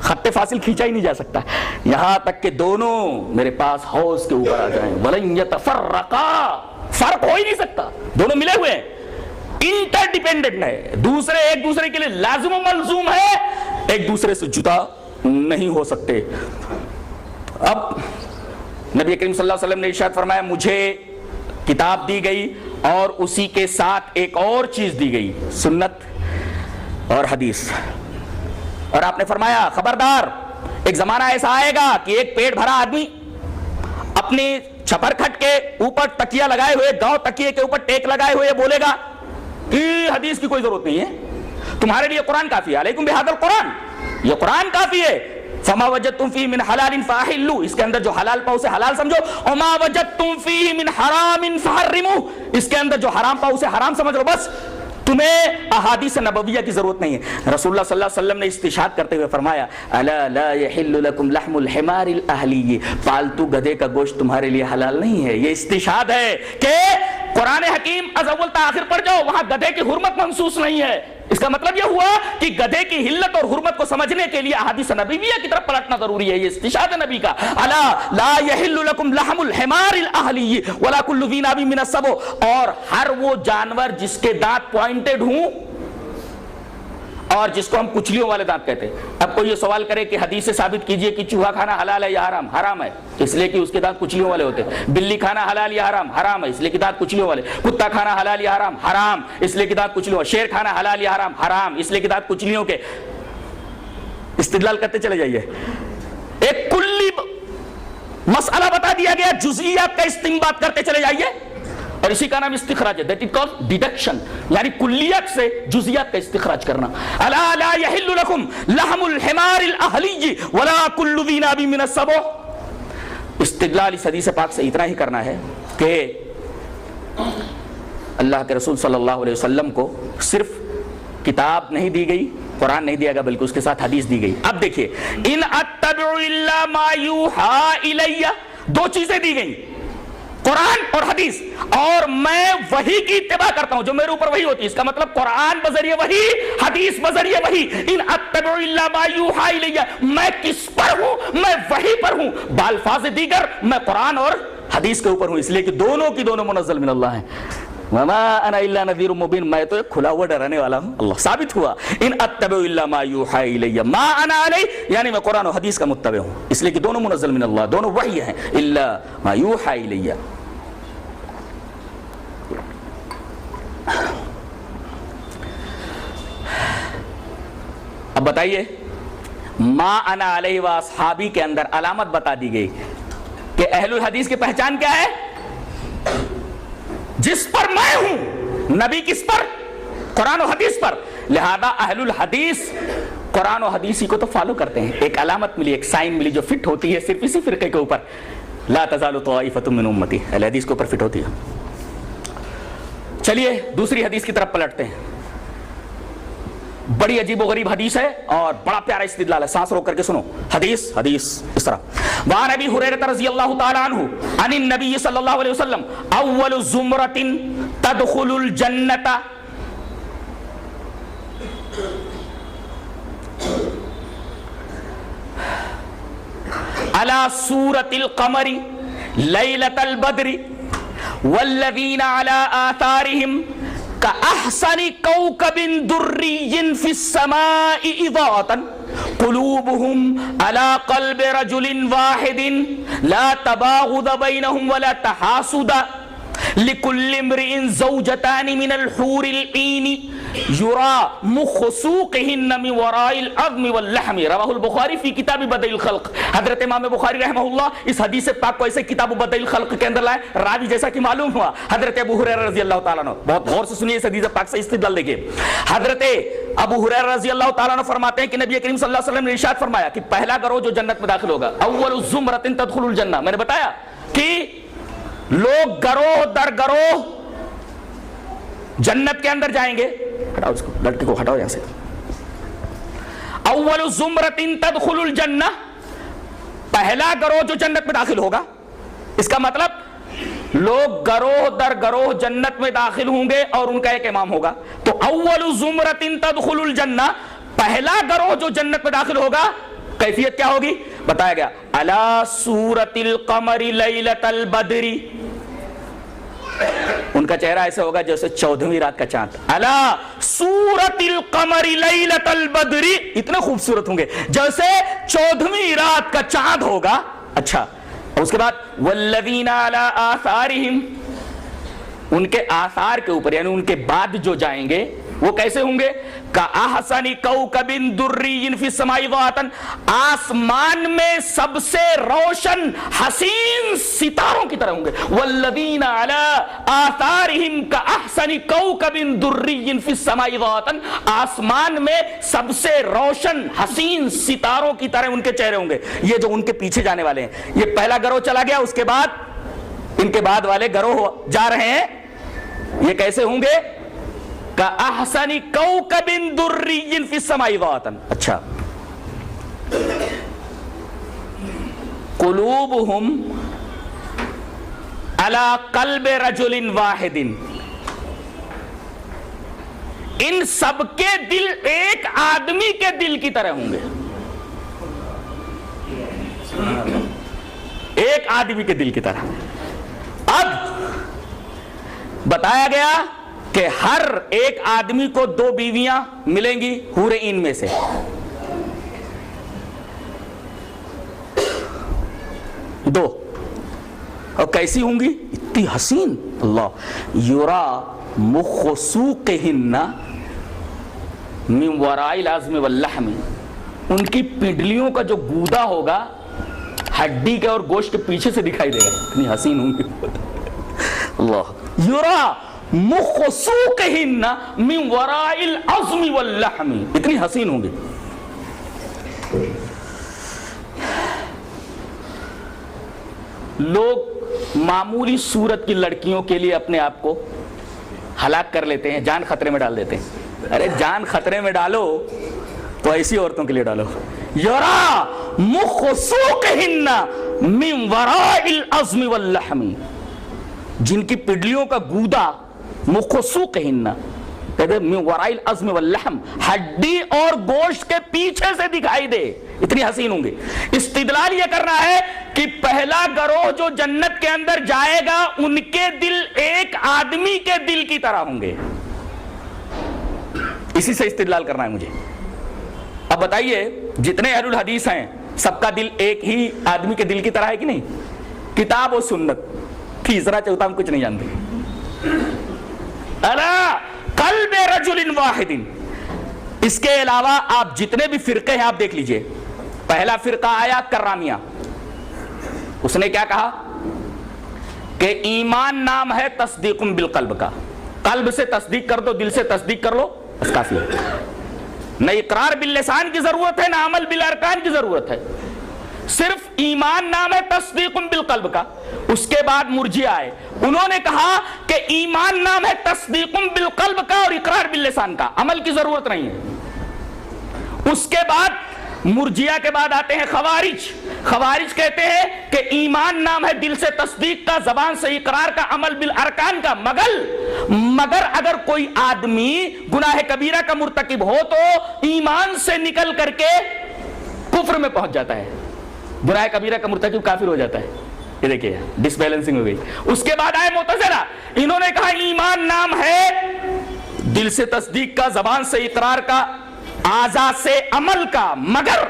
خط فاصل کھینچا ہی نہیں جا سکتا، یہاں تک کہ دونوں میرے پاس حوض کے اوپر آ جائیں۔ وَلَن يَتَفَرَّقَا، فرق ہو ہی نہیں سکتا، دونوں ملے ہوئے ہیں، انٹر ڈیپینڈنٹ ہے، دوسرے ایک دوسرے کے لیے لازم و ملزوم ہے، ایک دوسرے سے جدا نہیں ہو سکتے۔ اب نبی کریم صلی اللہ علیہ وسلم نے ارشاد فرمایا، مجھے کتاب دی گئی اور اسی کے ساتھ ایک اور چیز دی گئی، سنت اور حدیث، اور آپ نے فرمایا خبردار، ایک زمانہ ایسا آئے گا کہ ایک پیٹ بھرا آدمی اپنی چھپر کھٹ کے اوپر تکیہ لگائے ہوئے، گاؤں تکیے کے اوپر ٹیک لگائے ہوئے بولے گا کہ حدیث کی کوئی ضرورت نہیں ہے، تمہارے لیے قرآن کافی ہے، علیکم بہذا القرآن، یہ قرآن کافی ہے۔ فما وجدتم فیہ من حلال فاحلوا، اس کے اندر جو حلال پاؤ اسے حلال سمجھو، وما وجدتم فیہ من حرام فحرموا، اس کے اندر جو حرام پاؤ اسے حرام سمجھ لو، بس تمہیں احادیث نبویہ کی ضرورت نہیں ہے۔ رسول اللہ صلی اللہ علیہ وسلم نے استشہاد کرتے ہوئے فرمایا الا لا یحل لکم لحم الحمار الاہلی، پالتو گدھے کا گوشت تمہارے لیے حلال نہیں ہے۔ یہ استشہاد ہے کہ قرآن حکیم از اول تا آخر پڑھ جاؤ، وہاں گدھے کی حرمت منصوص نہیں ہے۔ اس کا مطلب یہ ہوا کہ گدھے کی حلت اور حرمت کو سمجھنے کے لیے احادیث نبویہ کی طرف پلٹنا ضروری ہے۔ یہ استشہاد نبی کا الا لا یحل لکم لحم الحمار الاہلی ولا کل ذی ناب من السبع، اور ہر وہ جانور جس کے دانت پوائنٹڈ ہوں اور جس کو ہم کچلیوں والے دانت کہتے ہیں۔ اب کوئی یہ سوال کرے کہ حدیث سے ثابت کیجئے کہ چوہا کھانا حلال ہے یا حرام؟ حرام ہے، اس لیے کہ اس کے دانت کچلیوں والے ہوتے ہیں۔ بلی کھانا حلال یا حرام؟ حرام ہے، اس لیے کہ دانت کچلیوں والے۔ کتا کھانا حلال یا حرام؟ حرام، اس لیے کہ دانت کچلیوں۔ شیر کھانا حلال یا حرام؟ حرام، اس لیے کہ دانت کچلیوں کے۔ استدلال کرتے چلے جائیے، ایک کلی مسئلہ بتا دیا گیا، جزئیات کا استنباط کرتے چلے جائیے، اور اسی کا نام استخراج ہے، that is called deduction، یعنی کلیات سے جزئیات کا استخراج کرنا۔ الا لا یحل لکم لحم الحمار الاہلی ولا کل ذی ناب من السبع۔ استدلال اس حدیث پاک سے اتنا ہی کرنا ہے کہ اللہ کے رسول صلی اللہ علیہ وسلم کو صرف کتاب نہیں دی گئی، قرآن نہیں دیا گیا، بلکہ اس کے ساتھ حدیث دی گئی۔ اب دیکھیے ان اتبع الا ما یوحى الی، دو چیزیں دی گئیں، قرآن اور حدیث، اور میں وحی کی اتباع کرتا ہوں جو میرے اوپر وحی ہوتی ہے۔ اس کا مطلب قرآن بذریعہ وحی، حدیث بذریعہ وحی۔ ان اتبع الا ما یوحى الی، میں کس پر ہوں؟ میں وحی پر ہوں۔ بالفاظ دیگر میں قرآن اور حدیث کے اوپر ہوں، اس لیے کہ دونوں کی دونوں منزل من اللہ ہیں۔ وما انا الا نذیر مبین، میں تو ایک کھلا ہوا ڈرانے والا ہوں۔ اللہ ثابت ہوا ان اتبع الا ما یوحى الی، ما انا علی، یعنی میں قرآن و حدیث کا متبع ہوں، اس لیے کہ دونوں منزل من اللہ، دونوں وحی ہیں۔ الا ما یوحى الی، اب بتائیے ما انا علیہ واصحابی کے اندر علامت بتا دی گئی کہ اہل الحدیث کی پہچان کیا ہے؟ جس پر میں ہوں، نبی کس پر؟ قرآن و حدیث پر، لہذا اہل الحدیث قرآن و حدیث کو تو فالو کرتے ہیں۔ ایک علامت ملی، ایک سائن ملی جو فٹ ہوتی ہے صرف اسی فرقے کے اوپر، لا تزال طائفة من امتی، اہل حدیث کے اوپر فٹ ہوتی ہے۔ چلیے دوسری حدیث کی طرف پلٹتے ہیں، بڑی عجیب و غریب حدیث ہے اور بڑا پیارا استدلال ہے، سانس روک کر کے سنو۔ حدیث اس طرح، وعن ابی ہریرہ رضی اللہ تعالی عنہ عن النبی صلی اللہ علیہ وسلم اول زمرۃ تدخل الجنۃ علی صورۃ القمر لیلۃ البدر والذین علی آثارہم كأحسن كوكب دري في السماء إضاءة قلوبهم على قلب رجل واحد لا تباغض بينهم ولا تحاسد لكل امرئ زوجتان من الحور العين يرى مخسوقهن من وراء العظم واللحم، رواہ البخاری فی کتاب بدء الخلق۔ حضرت امام بخاری رحمہ اللہ اس حدیث پاک کو ایسے کتاب بدء الخلق کے اندر لائے، راوی جیسا کہ معلوم ہوا حضرت ابو ہریرہ رضی اللہ تعالیٰ عنہ۔ بہت غور سے سنیے اس حدیث پاک سے استدلال دیکھیے۔ حضرت ابو ہریرہ رضی اللہ تعالیٰ عنہ فرماتے ہیں کہ نبی کریم صلی اللہ علیہ وسلم نے ارشاد فرمایا کہ پہلا گروہ جو جنت میں داخل ہوگا، اول زمرۃ تدخل الجنہ، میں نے بتایا کہ لوگ گروہ در گروہ جنت کے اندر جائیں گے۔ ہٹاؤ اس کو، لڑکے کو ہٹاؤ یہاں سے۔ اول زمرۃ تدخل الجنہ، پہلا گروہ جو جنت میں داخل ہوگا، اس کا مطلب لوگ گروہ در گروہ جنت میں داخل ہوں گے اور ان کا ایک امام ہوگا۔ تو اول زمرۃ تدخل الجنہ، پہلا گروہ جو جنت میں داخل ہوگا، کیفیت کیا ہوگی؟ بتایا گیا علی صورۃ القمر لیلۃ البدر، ان کا چہرہ ایسے ہوگا جیسے 14ویں رات کا چاند۔ علی صورۃ القمر لیلۃ البدر، اتنے خوبصورت ہوں گے جیسے 14ویں رات کا چاند ہوگا۔ اچھا، اور اس کے بعد والذین علی آثارہم، ان کے آثار کے اوپر یعنی ان کے بعد جو جائیں گے وہ کیسے ہوں گے؟ کأحسن کوکب دری فی السماء ضاءۃ، آسمان میں سب سے روشن حسین ستاروں کی طرح ہوں گے۔ والذین علی آثارہم کأحسن کوکب دری فی السماء ضاءۃ، آسمان میں سب سے روشن حسین ستاروں کی طرح ان کے چہرے ہوں گے۔ یہ جو ان کے پیچھے جانے والے ہیں، یہ پہلا گروہ چلا گیا، اس کے بعد ان کے بعد والے گروہ جا رہے ہیں، یہ کیسے ہوں گے؟ کأحسن کوکب دری فی السماء غاتا. اچھا قلوبہم علی قلب رجل واحد، ان سب کے دل ایک آدمی کے دل کی طرح ہوں گے. ایک آدمی کے دل کی طرح. اب بتایا گیا کہ ہر ایک آدمی کو 2 بیویاں ملیں گی حور عین میں سے. دو. اور کیسی ہوں گی؟ اتنی حسین. اللہ یرا مخ سوقہن من وراء العظم واللحم، ان کی پنڈلیوں کا جو گودا ہوگا ہڈی کے اور گوشت کے پیچھے سے دکھائی دے گا. اتنی حسین ہوں گی. اللہ یرا مخ سوقہن من وراء العظم واللحم، اتنی حسین ہوں گی. لوگ معمولی صورت کی لڑکیوں کے لیے اپنے آپ کو ہلاک کر لیتے ہیں، جان خطرے میں ڈال دیتے ہیں. ارے جان خطرے میں ڈالو تو ایسی عورتوں کے لیے ڈالو. یرا مخ سوقہن من وراء العظم واللحم، جن کی پڈلیوں کا گودا مخ سوقہن من وراء العظم واللحم، ہڈی اور گوشت کے پیچھے سے دکھائی دے. اتنی حسین ہوں گے. استدلال یہ کرنا ہے کہ پہلا گروہ جو جنت کے اندر جائے گا ان کے دل ایک آدمی کے دل کی طرح ہوں گے. اسی سے استدلال کرنا ہے مجھے. اب بتائیے جتنے اہل الحدیث ہیں سب کا دل ایک ہی آدمی کے دل کی طرح ہے کہ نہیں؟ کتاب و سنت، تیسرا چوتھا ہم کچھ نہیں جانتے. الا قلب رجل واحد. اس کے علاوہ آپ جتنے بھی فرقے ہیں آپ دیکھ لیجئے. پہلا فرقہ آیا کرامیہ، اس نے کیا کہا کہ ایمان نام ہے تصدیق بالقلب کا. قلب سے تصدیق کر دو، دل سے تصدیق کر لو، بس کافی ہے. نہ اقرار باللسان کی ضرورت ہے، نہ عمل بالارکان کی ضرورت ہے. صرف ایمان نام ہے تصدیق بالقلب کا. اس کے بعد مرجئہ آئے، انہوں نے کہا کہ ایمان نام ہے تصدیق بالقلب کا اور اقرار باللسان کا، عمل کی ضرورت نہیں ہے. اس کے بعد مرجئہ کے بعد آتے ہیں خوارج. خوارج کہتے ہیں کہ ایمان نام ہے دل سے تصدیق کا، زبان سے اقرار کا، عمل بالارکان کا، مگر اگر کوئی آدمی گناہ کبیرہ کا مرتکب ہو تو ایمان سے نکل کر کے کفر میں پہنچ جاتا ہے. گناہ کبیرہ کا مرتکب کافر ہو جاتا ہے. یہ دیکھیے ڈس بیلنسنگ ہو گئی. اس کے بعد آئے معتزلہ، انہوں نے کہا ایمان نام ہے دل سے تصدیق کا، زبان سے اقرار کا، اعضاء سے عمل کا، مگر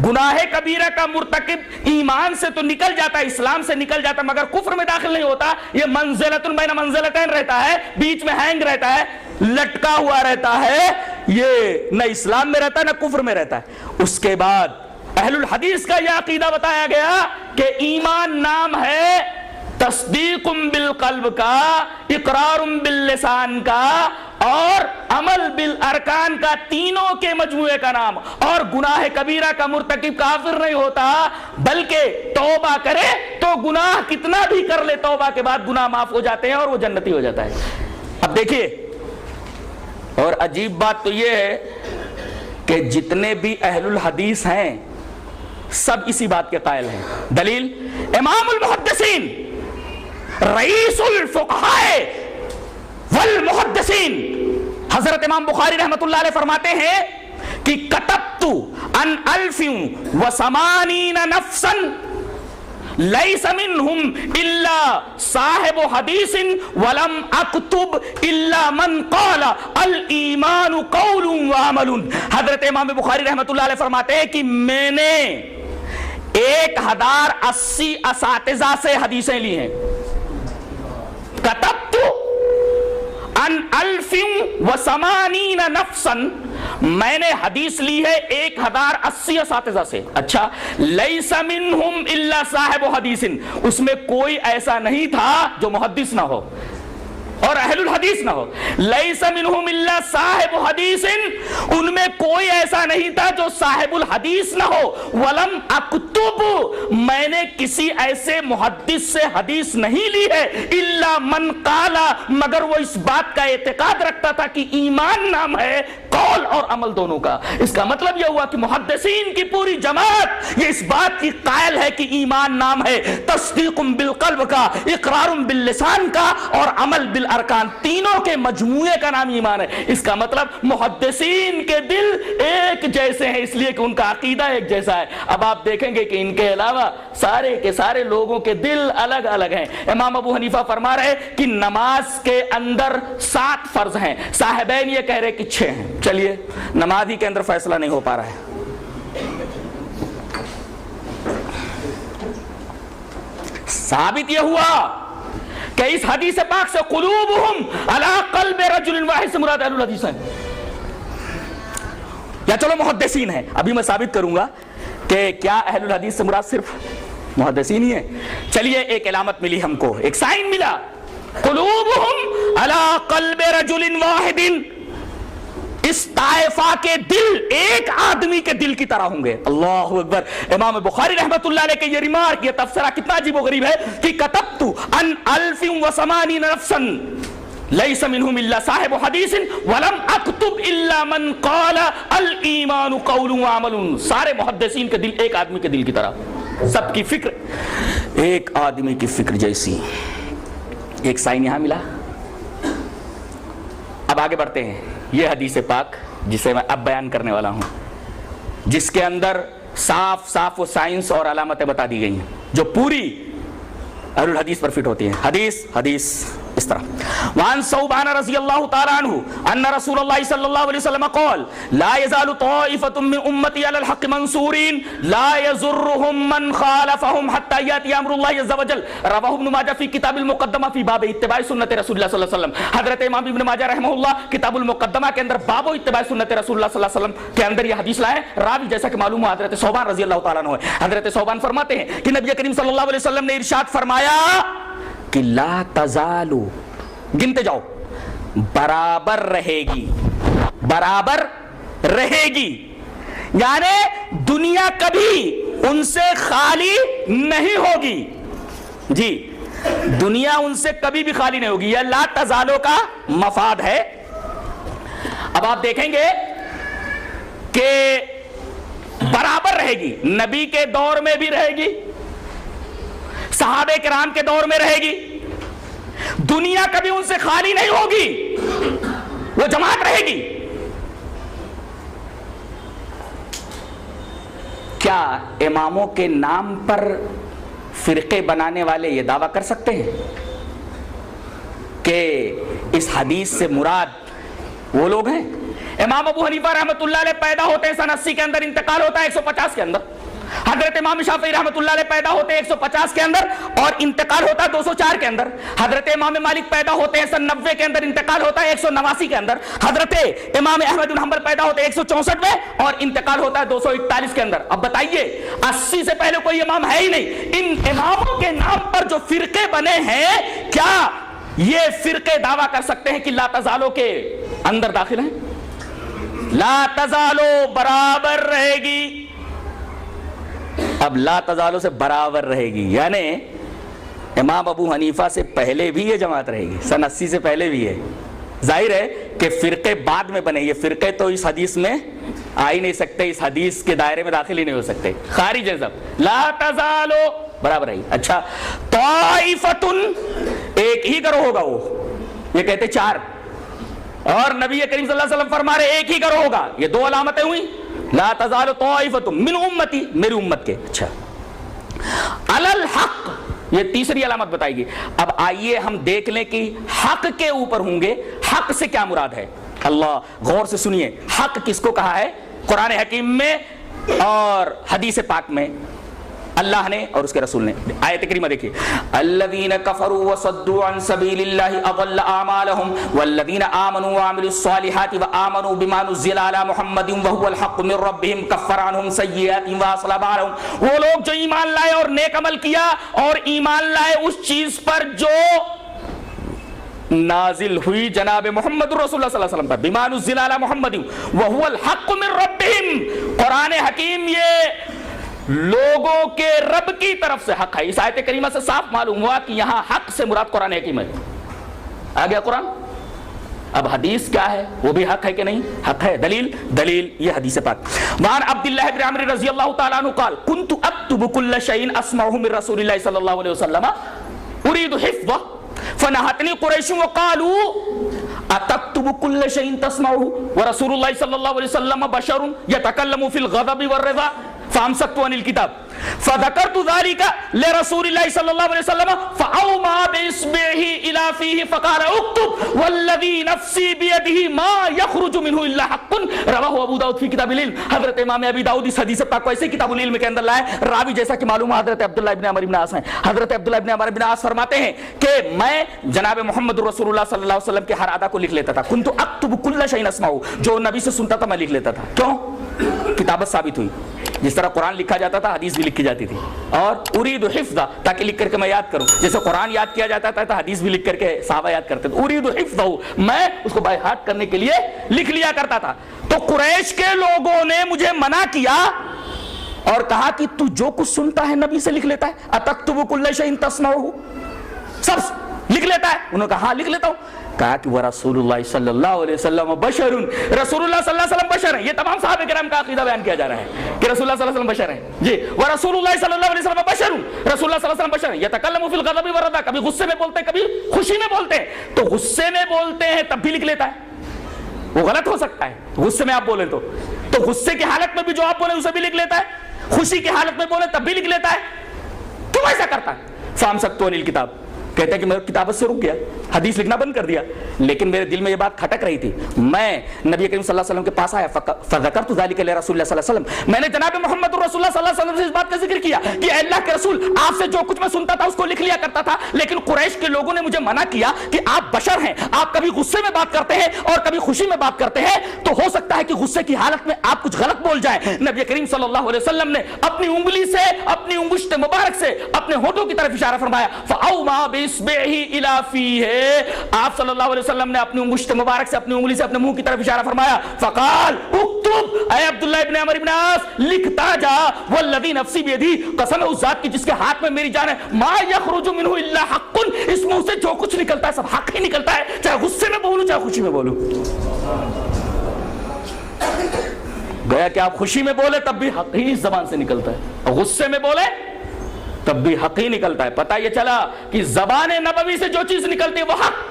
گناہ کبیرہ کا مرتکب ایمان سے تو نکل جاتا ہے، اسلام سے نکل جاتا ہے، مگر کفر میں داخل نہیں ہوتا. یہ منزلۃ بین منزلتین رہتا ہے، بیچ میں ہینگ رہتا ہے، لٹکا ہوا رہتا ہے. یہ نہ اسلام میں رہتا ہے نہ کفر میں رہتا ہے. اس کے بعد اہل الحدیث کا یہ عقیدہ بتایا گیا کہ ایمان نام ہے تصدیق بالقلب کا، اقرار باللسان کا اور عمل بالارکان کا، تینوں کے مجموعے کا نام. اور گناہ کبیرہ کا مرتکب کافر نہیں ہوتا، بلکہ توبہ کرے تو گناہ کتنا بھی کر لے توبہ کے بعد گناہ معاف ہو جاتے ہیں اور وہ جنتی ہو جاتا ہے. اب دیکھیے، اور عجیب بات تو یہ ہے کہ جتنے بھی اہل الحدیث ہیں سب اسی بات کے قائل ہیں. دلیل امام المحدثین رئیس الفقہاء والمحدثین حضرت امام بخاری رحمت اللہ علیہ فرماتے ہیں کہ کتبت عن 1080 نفسا لیس منہم الا صاحب حدیث ولم اکتب الا من قال الایمان قول وعمل. حضرت امام بخاری رحمت اللہ علیہ فرماتے ہیں کہ میں نے 1080 اساتذہ سے حدیثیں لی ہیں. کتبت عن 1080 نفسا، میں نے حدیث لی ہے 1080 اساتذہ سے. اچھا، لیس منہم الا صاحب حدیث، اس میں کوئی ایسا نہیں تھا جو محدث نہ ہو. اور اہل الحدیث نہ ہو. لیس منہم الا صاحب حدیث, ان میں کوئی ایسا نہیں تھا جو صاحب الحدیث نہ ہو. ولم اکتب, میں نے کسی ایسے محدث سے حدیث نہیں لی ہے, الا من قال, مگر وہ اس بات کا اعتقاد رکھتا تھا کہ ایمان نام ہے قول اور عمل دونوں کا. اس کا مطلب یہ ہوا کہ محدثین کی پوری جماعت یہ اس بات کی قائل ہے کہ ایمان نام ہے تصدیق بالقلب کا, اقرار باللسان کا اور عمل بالارکان, تینوں کے مجموعے کا نام ایمان ہے. اس کا مطلب محدثین کے دل ایک جیسے ہیں اس لیے کہ ان کا عقیدہ ایک جیسا ہے. اب آپ دیکھیں گے کہ ان کے علاوہ سارے کے سارے لوگوں کے دل الگ الگ ہیں. امام ابو حنیفہ فرما رہے کہ نماز کے اندر 7 فرض ہیں, صاحبین یہ کہہ رہے کہ 6 ہیں. چلیے نماز ہی کے اندر فیصلہ نہیں ہو پا رہا ہے. ثابت یہ ہوا کہ اس حدیث پاک سے قلوبہم علی قلب رجل واحد سے مراد اہل الحدیث ہیں, یا چلو محدثین ہیں. ابھی میں ثابت کروں گا کہ کیا اہل الحدیث سے مراد صرف محدثین ہی ہیں. چلیے ایک علامت ملی ہم کو, ایک سائن ملا, قلوبہم علی قلب رجل واحد, اس طائفہ کے دل ایک آدمی کے دل کی طرح ہوں گے. اللہ اکبر. امام بخاری رحمت اللہ علیہ کے یہ ریمارک, یہ تفسیرہ کتنا عجیب و غریب ہے کہ کتبت ان 1080 نفسا لیس منہم الا صاحب حدیث ولم اکتب الا من قال الایمان قول وعمل. سارے محدثین کے دل ایک آدمی کے دل کی طرح, سب کی فکر ایک آدمی کی فکر جیسی. ایک سائن یہاں ملا. اب آگے بڑھتے ہیں. یہ حدیث پاک جسے میں اب بیان کرنے والا ہوں, جس کے اندر صاف صاف وہ سائنس اور علامتیں بتا دی گئی ہیں جو پوری اہل الحدیث پر فٹ ہوتی ہیں. حدیث اس طرح, وعن ثوبان رضی اللہ تعالی عنہ ان رسول اللہ صلی اللہ علیہ وسلم قال لا يزال طائفة من امتی علی الحق منصورین لا يضرهم من خالفهم حتى یأتی امر اللہ عز وجل. رواہ ابن ماجہ فی کتاب المقدمہ فی باب اتباع سنت رسول اللہ صلی اللہ علیہ وسلم. حضرت امام ابن ماجہ رحمہ اللہ کتاب المقدمہ کے اندر باب اتباع سنت رسول اللہ صلی اللہ علیہ وسلم کے اندر یہ حدیث لائے. راوی جیسا کہ معلوم ہوا حضرت ثوبان رضی اللہ تعالیٰ عنہ ہے. حضرت ثوبان فرماتے ہیں کہ نبی کریم صلی اللہ علیہ وسلم نے ارشاد فرمایا کہ لا تزالو, گنتے جاؤ, برابر رہے گی, برابر رہے گی, یعنی دنیا کبھی ان سے خالی نہیں ہوگی. جی دنیا ان سے کبھی بھی خالی نہیں ہوگی. یہ لا تزالو کا مفاد ہے. اب آپ دیکھیں گے کہ برابر رہے گی, نبی کے دور میں بھی رہے گی, صحابہ کرام کے دور میں رہے گی, دنیا کبھی ان سے خالی نہیں ہوگی, وہ جماعت رہے گی. کیا اماموں کے نام پر فرقے بنانے والے یہ دعویٰ کر سکتے ہیں کہ اس حدیث سے مراد وہ لوگ ہیں؟ امام ابو حنیفہ رحمت اللہ علیہ پیدا ہوتے ہیں سن 80 کے اندر, انتقال ہوتا ہے 150 کے اندر. حضرت امام شافعی رحمت اللہ علیہ پیدا ہوتے ہیں 150 کے اندر اور انتقال ہوتا ہے 204 کے اندر. حضرت امام مالک پیدا ہوتے ہیں سن 90 کے اندر, انتقال ہوتا ہے 189 کے اندر. حضرت امام احمد بن حنبل پیدا ہوتے ہیں 164 میں اور انتقال ہوتا ہے 241 کے اندر. اب بتائیے 80 سے پہلے کوئی امام ہے ہی نہیں. ان اماموں کے نام پر جو فرقے بنے ہیں, کیا یہ فرقے دعویٰ کر سکتے ہیں کہ لا تزالو کے اندر داخل ہیں؟ لا تزالو برابر رہے گی. اب لا تزالو سے برابر رہے گی, یعنی امام ابو حنیفہ سے پہلے بھی یہ جماعت رہے گی, سن 80 سے پہلے بھی ہے. ظاہر ہے کہ فرقے بعد میں بنے, یہ فرقے تو اس حدیث میں آ ہی نہیں سکتے, اس حدیث کے دائرے میں داخل ہی نہیں ہو سکتے, خارج ہے سب. لا تزالو برابر رہی. اچھا طائفتن, ایک ہی گروہ ہوگا, وہ یہ کہتے 4, اور نبی کریم صلی اللہ علیہ وسلم فرما رہے ایک ہی گروہ ہوگا. یہ 2 علامتیں ہوئی, لا تزال طائفۃ من امتی, میری امت کے. اچھا علی الحق, یہ تیسری علامت بتائی گی. اب آئیے ہم دیکھ لیں کہ حق کے اوپر ہوں گے. حق سے کیا مراد ہے؟ اللہ غور سے سنیے, حق کس کو کہا ہے قرآن حکیم میں اور حدیث پاک میں؟ اللہ نے اور اس کے رسول نے. آیت کریمہ دیکھیے, الذین کفروا وصدوا عن سبیل اللہ اضل اعمالهم والذین آمنوا وعملوا الصالحات وآمنوا بما نزل علی محمد وهو الحق من ربهم کفر عنهم سیئاتهم واصلح بالهم. وہ لوگ جو ایمان لائے اور نیک عمل کیا اور ایمان لائے اس چیز پر جو نازل ہوئی جناب محمد رسول اللہ صلی اللہ علیہ وسلم پر، بما نزل علی محمد وہو الحق من ربہم، قرآن حکیم یہ لوگوں کے رب کی طرف سے حق ہے۔ اس آیت کریمہ سے صاف معلوم ہوا کہ یہاں حق سے مراد قرآن حکیم ہے۔ آ گیا قرآن، اب حدیث کیا ہے، وہ بھی حق ہے کہ نہیں؟ حق ہے۔ دلیل یہ حدیث پاک۔ وعن عبداللہ بن عمرو رضی اللہ تعالیٰ عنہ قال كنت اكتب كل شيء اسمعه من رسول الله صلی اللہ علیہ وسلم اريد حفظه فنهتني قریش وقالوا اتكتب كل شيء تسمعه ورسول الله صلی اللہ علیہ وسلم بشر يتكلم في الغضب والرضا فامسكت عن الكتاب فذكرت ذلك لرسول الله صلى الله عليه وسلم فأومى بإصبعه إلى فيه فقال اكتب والذي نفسي بيده ما يخرج منه إلا حق رواه ابو داؤد في كتاب العلم۔ حضرت امام ابی داؤد اس حدیث پاک کو ایسے کتاب العلم کے اندر لائے، راوی جیسا کہ معلوم ہے حضرت عبداللہ ابن عمرو بن عاص ہیں۔ حضرت عبداللہ ابن عمرو بن عاص فرماتے ہیں کہ میں جناب محمد رسول اللہ صلی اللہ علیہ وسلم کے ہر ادا کو لکھ لیتا تھا۔ كنت اكتب كل شيء اسمعه، جو نبی سے سنتا تھا میں لکھ لیتا تھا۔ کیوں؟ کتابت ثابت ہوئی، جس طرح قرآن لکھا جاتا تھا حدیث بھی لکھی جاتی تھی، اور ارید حفظہ تاکہ لکھ کر کے میں یاد کروں، جیسے قرآن یاد کیا جاتا تھا حدیث بھی لکھ کر کے صحابہ یاد کرتے تھے، ارید حفظہ میں اس کو بائی ہارٹ کرنے کے لیے لکھ لیا کرتا تھا۔ تو قریش کے لوگوں نے مجھے منع کیا اور کہا کہ تو جو کچھ سنتا ہے نبی سے لکھ لیتا ہے، اتکتب کل شیء تسمعہ، سب لکھ لیتا ہے؟ انہوں نے کہا ہاں لکھ لیتا ہوں۔ کہا کہ وہ رسول اللہ صلی اللہ علیہ وسلم بشر، رسول اللہ صلی اللہ علیہ وسلم بشر ہیں۔ یہ تمام صحابہ کرام کا عقیدہ بیان کیا جا رہا ہے کہ رسول اللہ صلی اللہ علیہ وسلم بشر ہیں جی۔ وہ رسول اللہ صلی اللہ علیہ وسلم بشر، رسول اللہ صلی اللہ علیہ وسلم بشر ہیں، یتکلم فی الغضب والرضا، کبھی غصے میں بولتے ہیں کبھی خوشی میں بولتے ہیں۔ تو غصے میں بولتے ہیں تب بھی لکھ لیتا ہے، وہ غلط ہو سکتا ہے غصے میں آپ بولیں تو غصے کی حالت میں بھی جو آپ بولیں اسے بھی لکھ لیتا ہے، خوشی کی حالت میں بولیں تب بھی لکھ لیتا ہے۔ کیوں ایسا کرتا ہے؟ فامسکت عن الکتاب، کہتے ہیں کہ میں کتابت سے رک گیا، حدیث لکھنا بند کر دیا، لیکن میرے دل میں یہ بات کھٹک رہی تھی۔ میں نبی کریم صلی اللہ علیہ وسلم کے پاس آیا، فذکرت ذلک لرسول اللہ صلی اللہ علیہ وسلم، میں نے جناب محمد رسول اللہ صلی اللہ علیہ وسلم سے اس بات کا ذکر کیا کہ اے اللہ کے رسول، آپ سے جو کچھ میں سنتا تھا اس کو لکھ لیا کرتا تھا، لیکن قریش کے لوگوں نے مجھے منع کیا کہ آپ بشر ہیں، آپ کبھی غصے میں بات کرتے ہیں اور کبھی خوشی میں بات کرتے ہیں، تو ہو سکتا ہے کہ غصے کی حالت میں آپ کچھ غلط بول جائیں۔ نبی کریم صلی اللہ علیہ وسلم نے اپنی انگلی سے، اپنی انگشت مبارک سے اپنے ہونٹوں کی طرف اشارہ فرمایا، فأومى بإصبعه إلى فيه، آپ صلی اللہ علیہ وسلم نے اپنی انگشت مبارک سے اپنی انگلی سے اپنے منہ کی طرف اشارہ فرمایا، فقال اکتب، اے عبداللہ ابن عمرو بن عاص لکھتا جا، والذی نفسی بیدی، قسم اس ذات کی جس کے ہاتھ میں میری جان ہے، ما یخرج منہ الا حق، اس منہ سے جو کچھ نکلتا ہے سب حق ہی نکلتا ہے، چاہے غصے میں بولوں چاہے خوشی میں بولوں۔ گویا کہ آپ خوشی میں بولے تب بھی حق ہی زبان سے نکلتا ہے، اور غصے میں بولے تب بھی حق ہی نکلتا ہے۔ پتہ یہ چلا کہ زبان نبوی سے جو چیز نکلتی ہے وہ حق،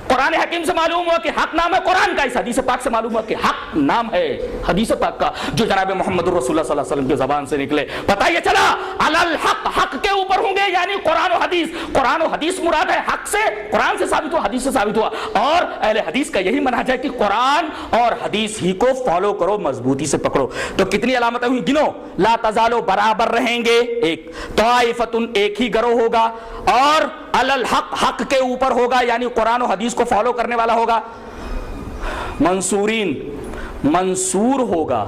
قرآن حکیم سے معلوم ہوا کہ حق نام ہے قرآن کا، اس حدیث پاک سے معلوم ہوا کہ حق نام ہے حدیث پاک کا، جو جناب محمد رسول اللہ صلی اللہ علیہ وسلم کی زبان سے نکلے۔ پتہ یہ چلا علی الحق، حق کے اوپر ہوں گے، یعنی قرآن و حدیث، قرآن و حدیث مراد ہے، حق سے قرآن سے ثابت ہوا، حدیث سے ثابت ہوا، اور اہل حدیث کا یہی منہج ہے کہ قرآن اور حدیث ہی کو فالو کرو، مضبوطی سے پکڑو۔ تو کتنی علامتیں ہوئی گنو، لا تزالو برابر رہیں گے، ایک طائفتن ایک ہی گروہ ہوگا، اور علی الحق حق کے اوپر ہوگا، یعنی قرآن و حدیث کو فالو کرنے والا ہوگا، منصورین منصور ہوگا،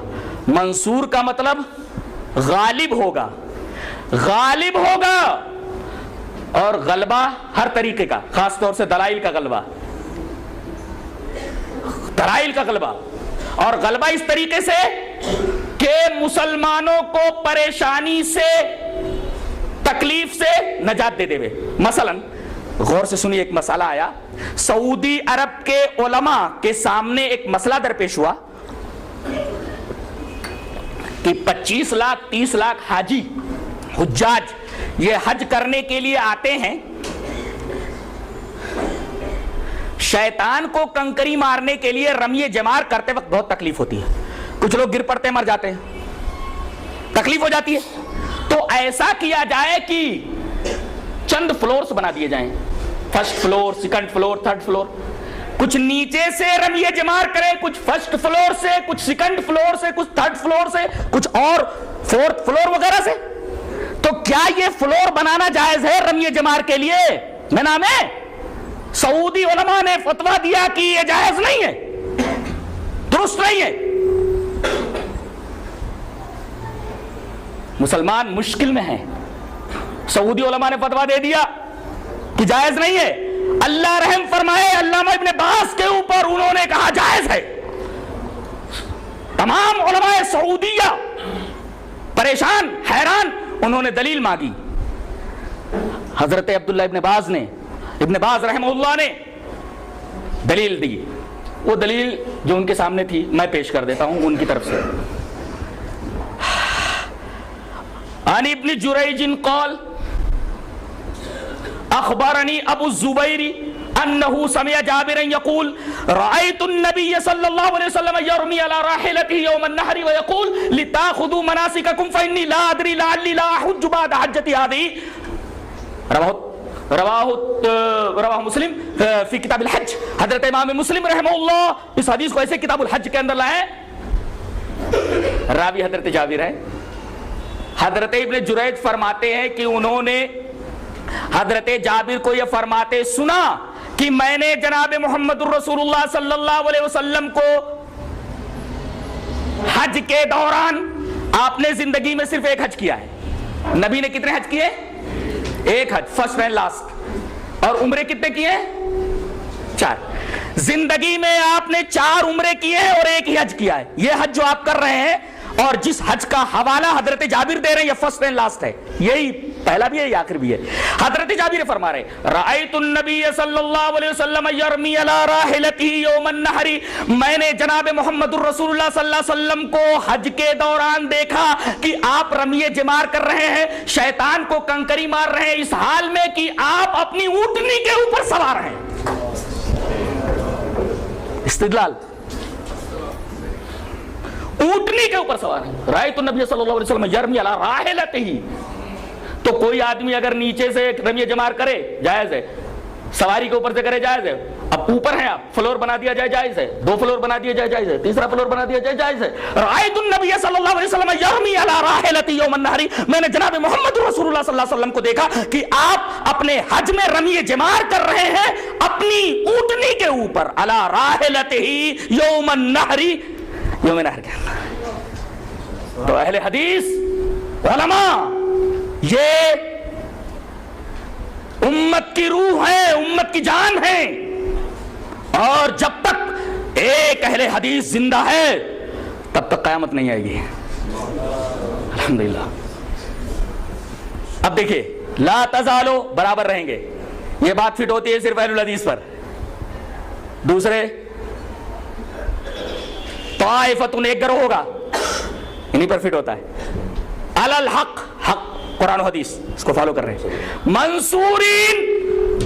منصور کا مطلب غالب ہوگا، غالب ہوگا، اور غلبہ ہر طریقے کا، خاص طور سے دلائل کا غلبہ، دلائل کا غلبہ، اور غلبہ اس طریقے سے کہ مسلمانوں کو پریشانی سے، تکلیف سے نجات دے دے ہوئے۔ مثلا غور سے سنیے، ایک مسئلہ آیا، سعودی عرب کے علماء کے سامنے ایک مسئلہ درپیش ہوا کہ 25 لاکھ 30 لاکھ حاجی حجاج یہ حج کرنے کے لیے آتے ہیں، شیطان کو کنکری مارنے کے لیے رمی جمار کرتے وقت بہت تکلیف ہوتی ہے، کچھ لوگ گر پڑتے مر جاتے ہیں، تکلیف ہو جاتی ہے، تو ایسا کیا جائے کہ چند فلورز بنا دیے جائیں، first floor, second floor, third floor, کچھ نیچے سے رمی جمار کریں، کچھ فرسٹ فلور سے، کچھ سیکنڈ فلور سے، کچھ تھرڈ فلور سے، کچھ اور فورتھ فلور وغیرہ سے۔ تو کیا یہ فلور بنانا جائز ہے رمی جمار کے لیے؟ میں نام ہے سعودی علماء نے فتویٰ دیا کہ یہ جائز نہیں ہے، درست نہیں ہے۔ مسلمان مشکل میں ہیں، سعودی علماء نے فتویٰ دے دیا کہ جائز نہیں ہے، اللہ رحم فرمائے علامہ ابن باز کے اوپر انہوں نے کہا جائز ہے. تمام علماء سعودیہ پریشان حیران, انہوں نے دلیل مانگی. حضرت عبداللہ ابن باز رحمہ اللہ نے دلیل دی. وہ دلیل جو ان کے سامنے تھی میں پیش کر دیتا ہوں ان کی طرف سے. عن ابن جریج قال اخبرني ابو الزبير انه سمع جابرا يقول رايت النبي صلى الله عليه وسلم يرمي على راحلته يوم النحر ويقول لتاخذوا مناسككم فاني لا ادري لعلي لا احج بعد حجتي هذه. رواہ مسلم فی کتاب الحج. حضرت امام مسلم رحمہ اللہ اس حدیث کو ایسے کتاب الحج کے اندر لائے. راوی حضرت جابر ہے. حضرت ابن جریج فرماتے ہیں کہ انہوں نے حضرت جابر کو یہ فرماتے سنا کہ میں نے جناب محمد الرسول اللہ صلی اللہ علیہ وسلم کو حج کے دوران, آپ نے زندگی میں صرف ایک حج کیا ہے. نبی نے کتنے حج کیے؟ ایک حج, فرسٹ اینڈ لاسٹ. اور عمرے کتنے کیے؟ 4. زندگی میں آپ نے 4 عمرے کیے ہیں اور ایک ہی حج کیا ہے. یہ حج جو آپ کر رہے ہیں اور جس حج کا حوالہ حضرت جابر دے رہے ہیں یہ فرسٹ اینڈ لاسٹ ہے, یہی پہلا بھی ہے یہ آخر بھی ہے. حضرت جابر فرما رہے رأیت النبی صلی اللہ علیہ وسلم یرمی علی راحلتہ یوم النحر, میں نے جناب محمد الرسول اللہ صلی اللہ علیہ وسلم کو حج کے دوران دیکھا کہ آپ رمی جمار کر رہے ہیں, شیطان کو کنکری مار رہے ہیں اس حال میں کہ آپ اپنی اونٹنی کے اوپر سوار ہیں. استدلال, اونٹنی کے اوپر سوار ہیں. رأیت النبی صلی اللہ علیہ وسلم یرمی علی راحلتہ, تو کوئی آدمی اگر نیچے سے رمی جمار کرے جائز ہے, سواری کے اوپر سے کرے جائز ہے. اب اوپر ہیں آپ, فلور بنا دیا جائے جائز ہے, 2 فلور بنا دیا جائے جائز ہے, 3 فلور بنا دیا جائے جائز ہے. رأیت النبی صلی اللہ علیہ وسلم یرمی علی راحلتہ یوم النحر, میں نے جناب محمد رسول اللہ صلی اللہ علیہ وسلم کو دیکھا کہ آپ اپنے حج میں رمی جمار کر رہے ہیں اپنی اونٹنی کے اوپر. علی راحلتہ یوم النحر, یوم نحر کے اندر. تو اہل حدیث علماء یہ امت کی روح ہے, امت کی جان ہے, اور جب تک ایک اہل حدیث زندہ ہے تب تک قیامت نہیں آئے گی الحمدللہ. اب دیکھیں لا تزالو برابر رہیں گے, یہ بات فٹ ہوتی ہے صرف اہل الحدیث پر. دوسرے طائفتن ایک گروہ ہوگا انہی پر فٹ ہوتا ہے. علی الحق, حق قرآن و حدیث اس کو فالو کر رہے ہیں. منصورین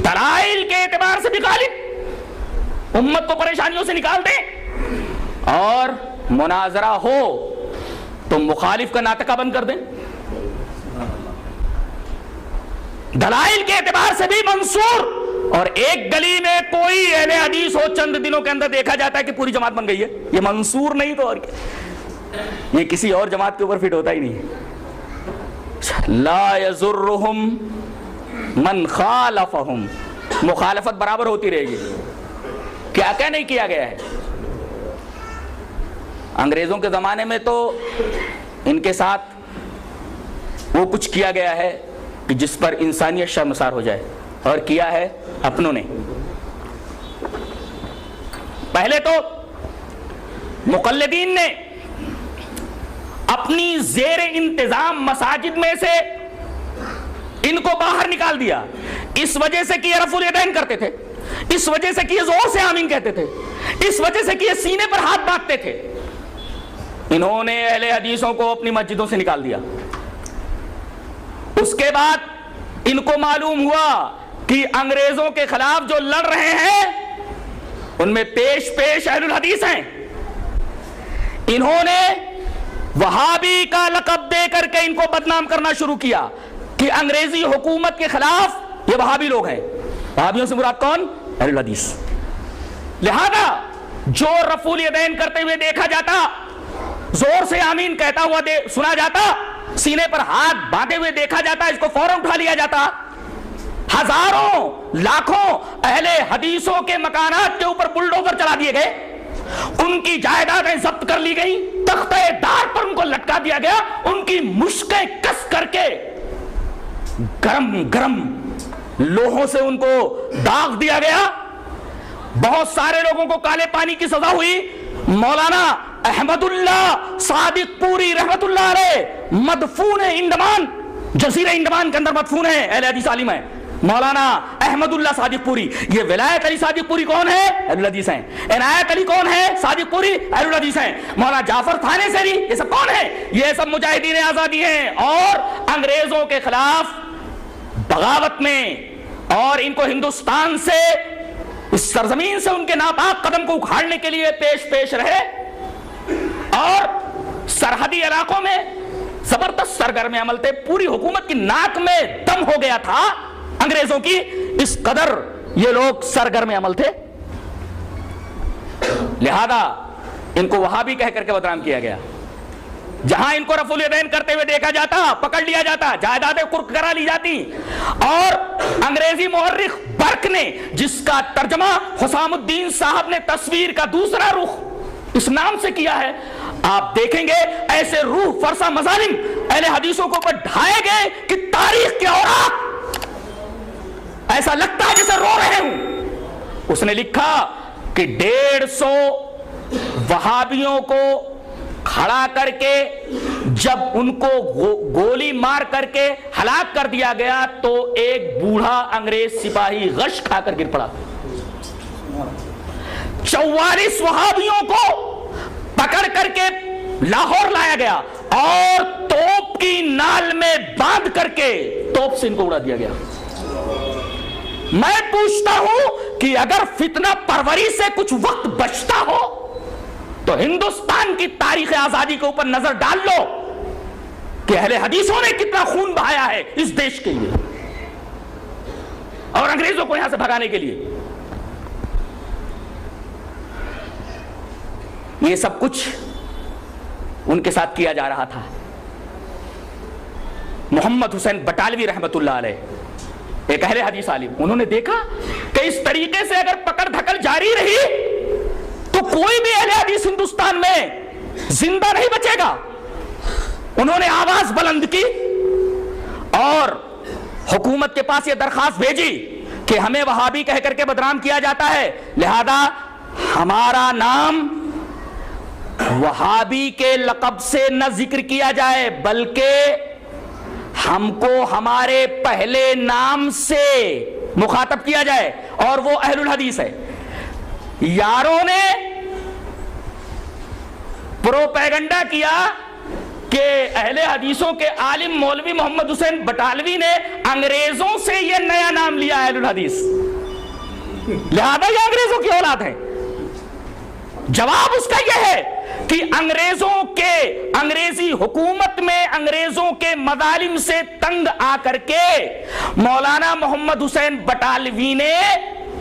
دلائل کے اعتبار سے بھی غالب, امت کو پریشانیوں سے نکال دیں. اور مناظرہ ہو تو مخالف کا ناطقہ بند کر دیں. دلائل کے اعتبار سے بھی منصور. اور ایک گلی میں کوئی اہل حدیث ہو چند دنوں کے اندر دیکھا جاتا ہے کہ پوری جماعت بن گئی ہے, یہ منصور نہیں تو اور کیا, یہ کسی اور جماعت کے اوپر فٹ ہوتا ہی نہیں. لا یضرهم من خالفهم, مخالفت برابر ہوتی رہے گی. کیا کیا نہیں کیا گیا ہے. انگریزوں کے زمانے میں تو ان کے ساتھ وہ کچھ کیا گیا ہے کہ جس پر انسانیت شرمسار ہو جائے, اور کیا ہے اپنوں نے. پہلے تو مقلدین نے اپنی زیر انتظام مساجد میں سے ان کو باہر نکال دیا, اس وجہ سے کہ یہ رفع الیدین کرتے تھے, اس وجہ سے کہ یہ زور سے آمین کہتے تھے, اس وجہ سے کہ یہ سینے پر ہاتھ باندھتے تھے. انہوں نے اہل حدیثوں کو اپنی مسجدوں سے نکال دیا. اس کے بعد ان کو معلوم ہوا کہ انگریزوں کے خلاف جو لڑ رہے ہیں ان میں پیش اہل الحدیث ہیں. انہوں نے وہابی کا لقب دے کر کے ان کو بدنام کرنا شروع کیا کہ انگریزی حکومت کے خلاف یہ وہابی لوگ ہیں. وہابیوں سے مراد کون؟ اہل الحدیث. لہذا جو رفع الیدین کرتے ہوئے دیکھا جاتا, زور سے آمین کہتا ہوا سنا جاتا, سینے پر ہاتھ باندھے ہوئے دیکھا جاتا, اس کو فوراً اٹھا لیا جاتا. ہزاروں لاکھوں اہل حدیثوں کے مکانات کے اوپر بلڈوزر چلا دیے گئے, ان کی جائیدادیں ضبط کر لی گئی, تختہ دار پر ان کو لٹکا دیا گیا, ان کی مشکیں کس کر کے گرم گرم لوہوں سے ان کو داغ دیا گیا، بہت سارے لوگوں کو کالے پانی کی سزا ہوئی۔ مولانا احمد اللہ صادق پوری رحمت اللہ علیہ مدفون ہے انڈمان، جزیرہ انڈمان کے اندر مدفون ہے، اہل حدیث عالم ہے مولانا احمد اللہ صادق پوری۔ یہ ولایت علی صادق پوری کون ہے؟ اہل الحدیث ہیں۔ عنایت علی کون ہے؟ صادق پوری، اہل الحدیث ہیں۔ مولانا جعفر تھانے سری، یہ سب کون ہیں؟ یہ سب مجاہدین آزادی ہیں، اور انگریزوں کے خلاف بغاوت میں، اور ان کو ہندوستان سے، اس سرزمین سے ان کے ناپاک قدم کو اکھاڑنے کے لیے پیش رہے، اور سرحدی علاقوں میں زبردست سرگرم عمل تھے۔ پوری حکومت کی ناک میں دم ہو گیا تھا انگریزوں کی، اس قدر یہ لوگ سرگرم عمل تھے، لہذا ان کو وہابی کہہ کر کے بدنام کیا گیا۔ جہاں ان کو رفع الیدین کرتے ہوئے دیکھا جاتا، پکڑ لیا جاتا، جائیدادیں قرق کرا لی جاتی۔ اور انگریزی مورخ برک نے، جس کا ترجمہ حسام الدین صاحب نے تصویر کا دوسرا رخ اس نام سے کیا ہے، آپ دیکھیں گے ایسے روح فرسا مظالم اہل حدیثوں کو پر ڈھائے گئے کہ تاریخ کے اوراق ایسا لگتا ہے جیسے رو رہے ہوں۔ اس نے لکھا کہ 150 وہابیوں کو کھڑا کر کے جب ان کو گولی مار کر کے ہلاک کر دیا گیا تو ایک بوڑھا انگریز سپاہی غش کھا کر گر پڑا۔ 44 وہابیوں کو پکڑ کر کے لاہور لایا گیا اور توپ کی نال میں باندھ کر کے توپ سے ان کو اڑا دیا گیا۔ میں پوچھتا ہوں کہ اگر فتنہ پروری سے کچھ وقت بچتا ہو تو ہندوستان کی تاریخ آزادی کے اوپر نظر ڈال لو کہ اہل حدیثوں نے کتنا خون بہایا ہے اس دیش کے لیے اور انگریزوں کو یہاں سے بھگانے کے لیے۔ یہ سب کچھ ان کے ساتھ کیا جا رہا تھا۔ محمد حسین بٹالوی رحمت اللہ علیہ ایک اہل حدیث عالم، انہوں نے دیکھا کہ اس طریقے سے اگر پکڑ دھکل جاری رہی تو کوئی بھی اہل حدیث ہندوستان میں زندہ نہیں بچے گا۔ انہوں نے آواز بلند کی اور حکومت کے پاس یہ درخواست بھیجی کہ ہمیں وہابی کہہ کر کے بدنام کیا جاتا ہے، لہذا ہمارا نام وہابی کے لقب سے نہ ذکر کیا جائے بلکہ ہم کو ہمارے پہلے نام سے مخاطب کیا جائے، اور وہ اہل الحدیث ہے۔ یاروں نے پروپیگنڈا کیا کہ اہل حدیثوں کے عالم مولوی محمد حسین بٹالوی نے انگریزوں سے یہ نیا نام لیا اہل الحدیث، لہذا یہ انگریزوں کی اولاد ہے۔ جواب اس کا یہ ہے کہ انگریزوں کے انگریزی حکومت میں انگریزوں کے مظالم سے تنگ آ کر کے مولانا محمد حسین بٹالوی نے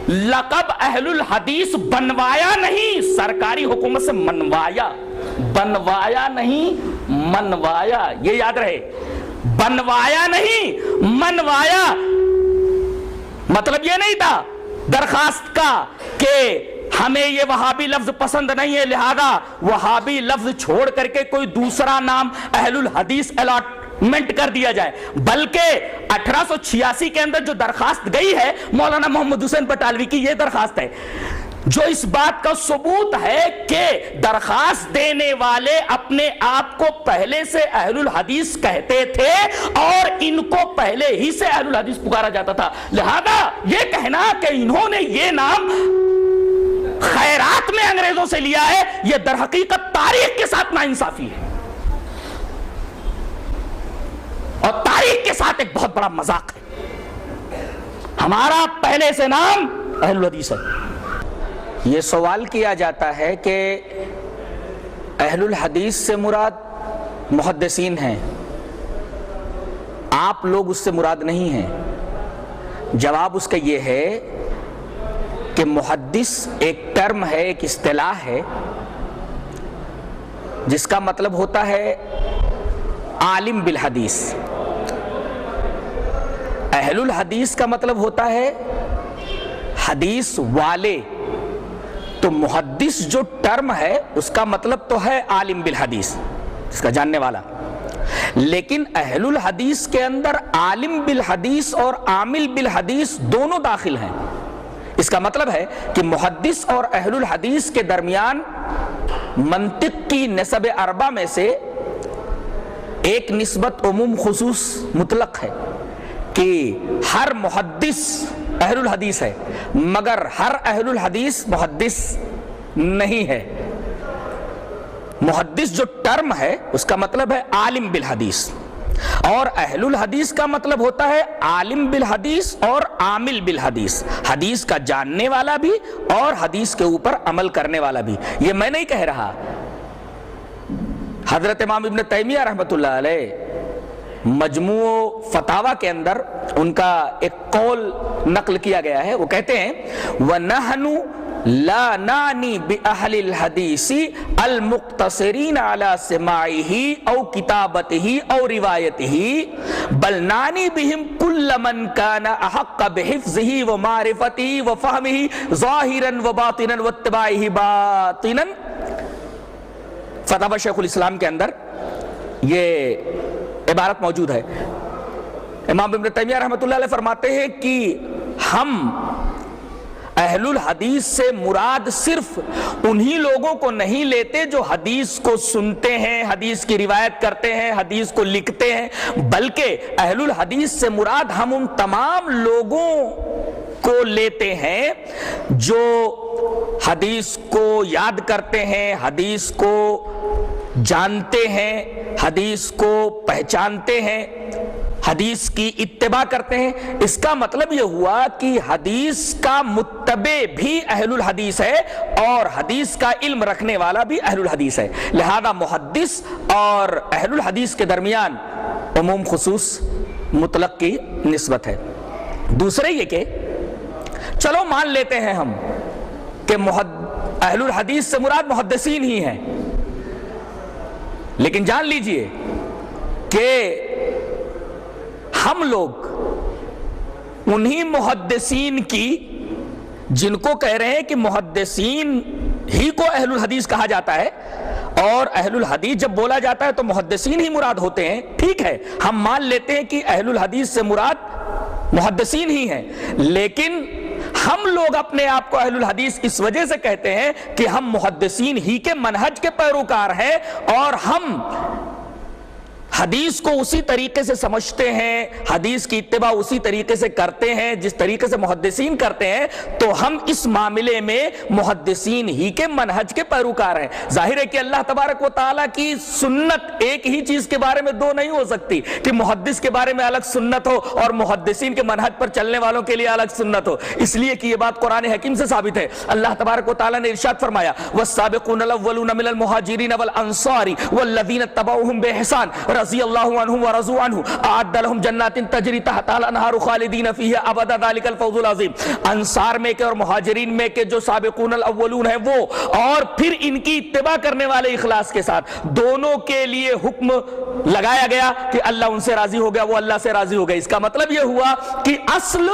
لقب اہل الحدیث بنوایا نہیں، سرکاری حکومت سے منوایا، بنوایا نہیں منوایا، یہ یاد رہے، بنوایا نہیں منوایا۔ مطلب یہ نہیں تھا درخواست کا کہ ہمیں یہ وہابی لفظ پسند نہیں ہے لہذا وہابی لفظ چھوڑ کر کے کوئی دوسرا نام اہل الحدیث الاٹمنٹ کر دیا جائے، بلکہ 1886 کے اندر جو درخواست گئی ہے مولانا محمد حسین بٹالوی کی، یہ درخواست ہے جو اس بات کا ثبوت ہے کہ درخواست دینے والے اپنے آپ کو پہلے سے اہل الحدیث کہتے تھے اور ان کو پہلے ہی سے اہل الحدیث پکارا جاتا تھا، لہذا یہ کہنا کہ انہوں نے یہ نام خیرات میں انگریزوں سے لیا ہے یہ در حقیقت تاریخ کے ساتھ ناانصافی ہے اور تاریخ کے ساتھ ایک بہت بڑا مذاق ہے۔ ہمارا پہلے سے نام اہل الحدیث ہے۔ یہ سوال کیا جاتا ہے کہ اہل الحدیث سے مراد محدثین ہیں، آپ لوگ اس سے مراد نہیں ہیں۔ جواب اس کا یہ ہے کہ محدث ایک ٹرم ہے، ایک اصطلاح ہے جس کا مطلب ہوتا ہے عالم بالحدیث۔ اہل الحدیث کا مطلب ہوتا ہے حدیث والے، تو محدث جو ٹرم ہے اس کا مطلب تو ہے عالم بالحدیث، اس کا جاننے والا۔ لیکن اہل الحدیث کے اندر عالم بالحدیث اور عامل بالحدیث دونوں داخل ہیں۔ اس کا مطلب ہے کہ محدث اور اہل الحدیث کے درمیان منطق کی نسب اربع میں سے ایک نسبت عموم خصوص مطلق ہے کہ ہر محدث اہل الحدیث ہے، مگر ہر اہل الحدیث محدث نہیں ہے۔ محدث جو ٹرم ہے اس کا مطلب ہے عالم بالحدیث، اور اہل الحدیث کا مطلب ہوتا ہے عالم بالحدیث اور عامل بالحدیث، حدیث کا جاننے والا بھی اور حدیث کے اوپر عمل کرنے والا بھی۔ یہ میں نہیں کہہ رہا، حضرت امام ابن تیمیہ رحمۃ اللہ علیہ مجموع فتاویٰ کے اندر ان کا ایک قول نقل کیا گیا ہے، وہ کہتے ہیں وَنَحْنُ لا نعنی بأہل الحدیث المقتصرین علی سماعہ او کتابتہ او روایتہ بل نعنی بہم کل من کان احق بحفظہ ومعرفتہ وفہمہ ظاہرا وباطنا واتباعہ باطنا۔ فتاوی شیخ الاسلام کے اندر یہ عبارت موجود ہے۔ امام ابن تیمیہ رحمۃ اللہ علیہ فرماتے ہیں کہ ہم اہل الحدیث سے مراد صرف انہی لوگوں کو نہیں لیتے جو حدیث کو سنتے ہیں، حدیث کی روایت کرتے ہیں، حدیث کو لکھتے ہیں، بلکہ اہل الحدیث سے مراد ہم ان تمام لوگوں کو لیتے ہیں جو حدیث کو یاد کرتے ہیں، حدیث کو جانتے ہیں، حدیث کو پہچانتے ہیں، حدیث کی اتباع کرتے ہیں۔ اس کا مطلب یہ ہوا کہ حدیث کا متبع بھی اہل الحدیث ہے اور حدیث کا علم رکھنے والا بھی اہل الحدیث ہے، لہذا محدث اور اہل الحدیث کے درمیان عموم خصوص مطلق کی نسبت ہے۔ دوسرے یہ کہ چلو مان لیتے ہیں ہم کہ اہل الحدیث سے مراد محدثین ہی ہیں، لیکن جان لیجئے کہ ہم لوگ انہی محدثین کی جن کو کہہ رہے ہیں کہ محدثین ہی کو اہل الحدیث کہا جاتا ہے، اور اہل الحدیث جب بولا جاتا ہے تو محدثین ہی مراد ہوتے ہیں، ٹھیک ہے ہم مان لیتے ہیں کہ اہل الحدیث سے مراد محدثین ہی ہیں، لیکن ہم لوگ اپنے آپ کو اہل الحدیث اس وجہ سے کہتے ہیں کہ ہم محدثین ہی کے منہج کے پیروکار ہیں، اور ہم حدیث کو اسی طریقے سے سمجھتے ہیں، حدیث کی اتباع اسی طریقے سے کرتے ہیں جس طریقے سے محدثین کرتے ہیں، تو ہم اس معاملے میں محدثین ہی کے منہج کے پیروکار ہیں۔ ظاہر ہے کہ اللہ تبارک و تعالیٰ کی سنت ایک ہی چیز کے بارے میں دو نہیں ہو سکتی کہ محدث کے بارے میں الگ سنت ہو اور محدثین کے منہج پر چلنے والوں کے لیے الگ سنت ہو، اس لیے کہ یہ بات قرآن حکیم سے ثابت ہے۔ اللہ تبارک و تعالیٰ نے ارشاد فرمایا والسابقون الاولون من المہاجرین والانصار والذین اتبعوہم بإحسان رضی اللہ عنہ ورضوا عنہ اعد لهم جنات تجری تحتها الانہار خالدین فیہا ابدا ذلک الفوز العظیم۔ انصار میں کے اور مہاجرین میں کے جو سابقون الاولون ہیں وہ، اور پھر ان کی اتباع کرنے والے اخلاص کے ساتھ، دونوں کے لیے حکم لگایا گیا کہ اللہ ان سے راضی ہو گیا، وہ اللہ سے راضی ہو گئے۔ اس کا مطلب یہ ہوا کہ اصل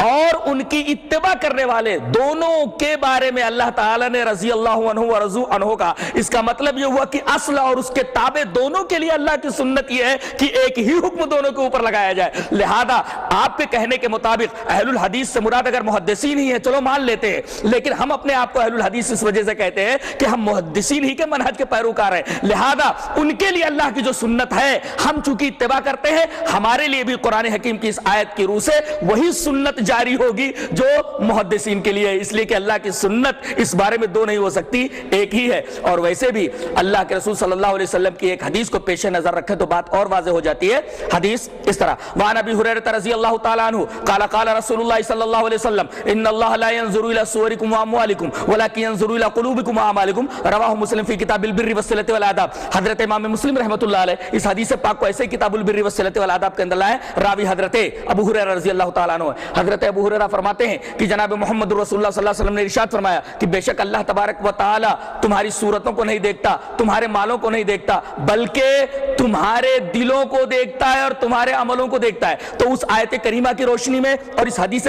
اور ان کی اتباع کرنے والے دونوں کے بارے میں اللہ تعالیٰ نے رضی اللہ عنہ ورضوا عنہ کا، اس کا مطلب یہ ہوا کہ اصل اور اس کے تابع دونوں کے لیے اللہ کی سنت یہ ہے کہ ایک ہی حکم دونوں کے اوپر لگایا جائے۔ لہذا آپ کے کہنے کے مطابق اہل الحدیث سے مراد اگر محدثین ہی ہیں چلو مان لیتے ہیں، لیکن ہم اپنے آپ کو اہل الحدیث اس وجہ سے کہتے ہیں کہ ہم محدثین ہی کے منہج کے پیروکار ہیں، لہذا ان کے لیے اللہ کی جو سنت ہے ہم چونکہ اتباع کرتے ہیں، ہمارے لیے بھی قرآن حکیم کی اس آیت کی روح سے وہی سنت جاری ہوگی جو محدثین کے لیے ہے، اس لیے کہ اللہ کی سنت اس بارے میں دو نہیں ہو سکتی، ایک ہی ہے۔ اور ویسے بھی اللہ کے رسول صلی اللہ علیہ وسلم کی ایک حدیث کو پیش نظر رکھے تو بات اور واضح ہو جاتی ہے۔ حدیث اس طرح وعن ابی ہریرہ رضی اللہ تعالی عنہ قال قال رسول اللہ صلی اللہ علیہ وسلم ان اللہ لا ينظر الى صورکم واموالکم ولكن ينظر الى قلوبکم واعمالکم رواہ مسلم فی کتاب البر والصلۃ والآداب۔ حضرت امام مسلم رحمۃ اللہ علیہ اس حدیث پاک کو ایسے کتاب البر والصلۃ والآداب کے اندر لائے، راوی حضرت ابو ہریرہ رضی اللہ تعالی عنہ۔ حضرت ابو ہریرہ فرماتے ہیں کہ جناب محمد رسول اللہ صلی اللہ علیہ وسلم نے ارشاد فرمایا کہ بے شک اللہ تبارک و تعالی تمہاری صورتوں کو نہیں دیکھتا، تمہارے مالوں کو نہیں دیکھتا، بلکہ تمہارے دلوں کو دیکھتا ہے اور تمہارے عملوں کو دیکھتا ہے۔ تو اس آیت کریمہ کی روشنی میں اور اس حدیث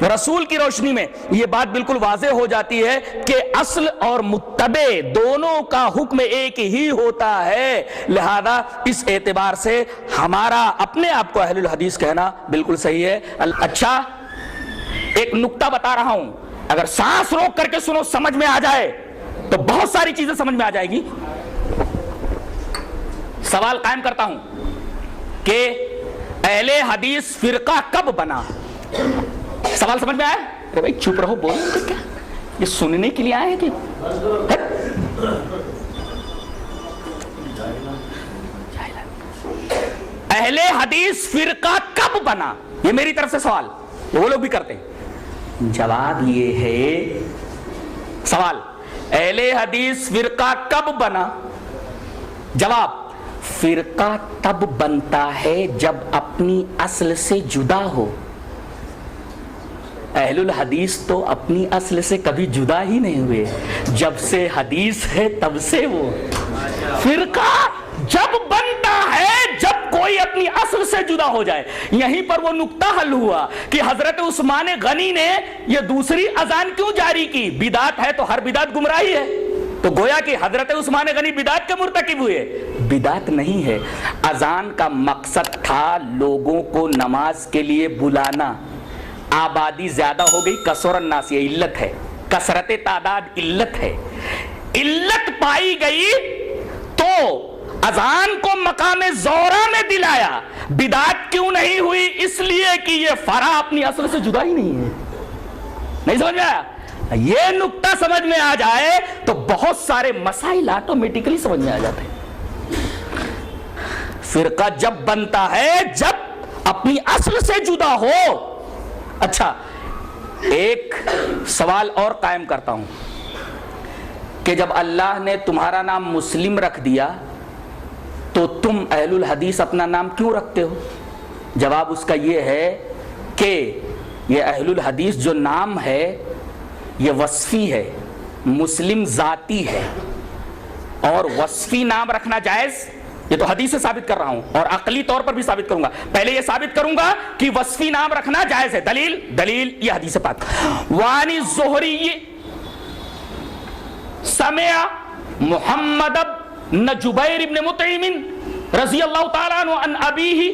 رسول کی روشنی میں یہ بات بالکل واضح ہو جاتی ہے کہ اصل اور متبع دونوں کا حکم ایک ہی ہوتا ہے. لہذا اس اعتبار سے ہمارا اپنے آپ کو اہل الحدیث کہنا بالکل صحیح ہے. اچھا ایک نکتہ بتا رہا ہوں, اگر سانس روک کر کے سنو سمجھ میں آ جائے تو بہت ساری چیزیں سمجھ میں آ جائے گی. سوال قائم کرتا ہوں کہ اہل حدیث فرقہ کب بنا؟ سوال سمجھ میں آیا؟ ارے بھائی چپ رہو, بولو کیا, یہ سننے کے لیے آئے ہیں کہ اہل حدیث فرقہ کب بنا؟ یہ میری طرف سے سوال, وہ لوگ بھی کرتے ہیں. جواب یہ ہے, سوال اہل حدیث فرقہ کب بنا؟ جواب فرقہ تب بنتا ہے جب اپنی اصل سے جدا ہو. اہل الحدیث تو اپنی اصل سے کبھی جدا ہی نہیں ہوئے, جب سے حدیث ہے تب سے وہ. فرقہ جب بنتا ہے جب کوئی اپنی اصل سے جدا ہو جائے. یہیں پر وہ نقطہ حل ہوا کہ حضرت عثمان غنی نے یہ دوسری اذان کیوں جاری کی؟ بدعت ہے تو ہر بدعت گمراہی ہے, تو گویا کہ حضرت عثمان غنی بدعت کے مرتکب ہوئے. بدعت نہیں ہے, اذان کا مقصد تھا لوگوں کو نماز کے لیے بلانا. آبادی زیادہ ہو گئی, کثر الناس, یہ علت ہے, کثرت تعداد علت ہے. علت پائی گئی تو اذان کو مقام زورا میں دلایا. بدعت کیوں نہیں ہوئی؟ اس لیے کہ یہ فرع اپنی اصل سے جدا ہی نہیں ہے. نہیں سمجھ میں آیا؟ یہ نقطہ سمجھ میں آ جائے تو بہت سارے مسائل آٹومیٹکلی سمجھ میں آ جاتے ہیں. فرقہ جب بنتا ہے جب اپنی اصل سے جدا ہو. اچھا ایک سوال اور قائم کرتا ہوں کہ جب اللہ نے تمہارا نام مسلم رکھ دیا تو تم اہل الحدیث اپنا نام کیوں رکھتے ہو؟ جواب اس کا یہ ہے کہ یہ اہل الحدیث جو نام ہے یہ وصفی ہے, مسلم ذاتی ہے, اور وصفی نام رکھنا جائز, یہ تو حدیث سے ثابت کر رہا ہوں اور عقلی طور پر بھی ثابت کروں گا. پہلے یہ ثابت کروں گا کہ وصفی نام رکھنا جائز ہے. دلیل یہ حدیث پاک. وانی الزہری سمع محمد بن جبیر بن مطعم رضی اللہ تعالی عنہ عن ابیہ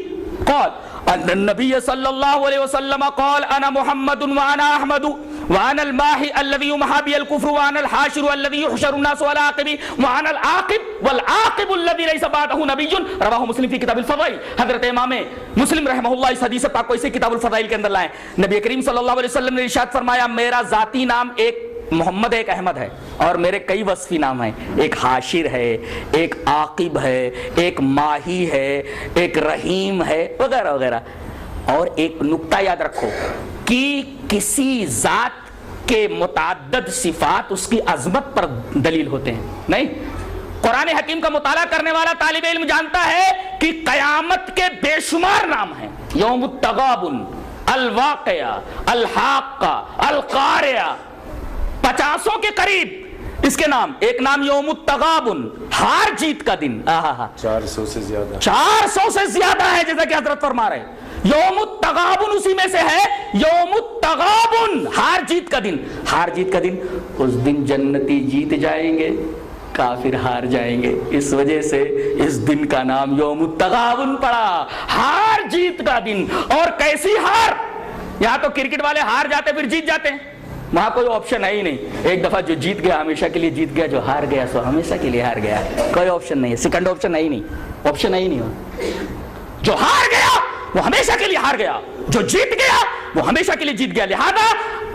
قال ان النبی صلی اللہ علیہ وسلم قال انا محمد وانا احمد وانا الماحی الذی یمحى بی الکفر وانا الحاشر الذی یحشر الناس على عقبی وانا العاقب والعاقب الذی لیس بعدہ نبی. رواہ مسلم فی کتاب الفضائل. حضرت امام مسلم رحمہ اللہ اس حدیث پاک کو اسے کتاب الفضائل کے اندر لائیں. نبی کریم صلی اللہ علیہ وسلم نے ارشاد فرمایا میرا ذاتی نام ایک محمد ایک احمد ہے, اور میرے کئی وصفی نام ہیں. ایک حاشر ہے, ایک عاقب ہے, ایک ماہی ہے, ایک رحیم ہے, وغیرہ وغیرہ. اور ایک نقطہ یاد رکھو کہ کسی ذات کے متعدد صفات اس کی عظمت پر دلیل ہوتے ہیں. نہیں, قرآن حکیم کا مطالعہ کرنے والا طالب علم جانتا ہے کہ قیامت کے بے شمار نام ہیں. یوم التغابن, الواقعہ, الحاقہ, القارعہ, 50 کے قریب اس کے نام. ایک نام یوم التغابن, ہار جیت کا دن. 400 سے زیادہ, 400 سے زیادہ ہے, جیسا کہ حضرت فرما رہے ہیں. یوم التغابن اسی میں سے ہے. یوم التغابن, ہار جیت کا دن. ہار جیت کا دن, اس دن جنتی جیت جائیں گے, کافر ہار جائیں گے. اس وجہ سے اس دن کا نام یوم التغابن پڑا, ہار جیت کا دن. اور کیسی ہار؟ یہاں تو کرکٹ والے ہار جاتے پھر جیت جاتے ہیں, وہاں کوئی آپشن ہے ہی نہیں. ایک دفعہ جو جیت گیا ہمیشہ کے لیے جیت گیا, جو ہار گیا سو ہمیشہ کے لیے ہار گیا. کوئی آپشن نہیں ہے, سیکنڈ آپشن ہے ہی نہیں, آپشن ہے ہی نہیں. جو ہار گیا وہ ہمیشہ کے لیے ہار گیا, جو جیت گیا وہ ہمیشہ کے لیے جیت گیا. لہذا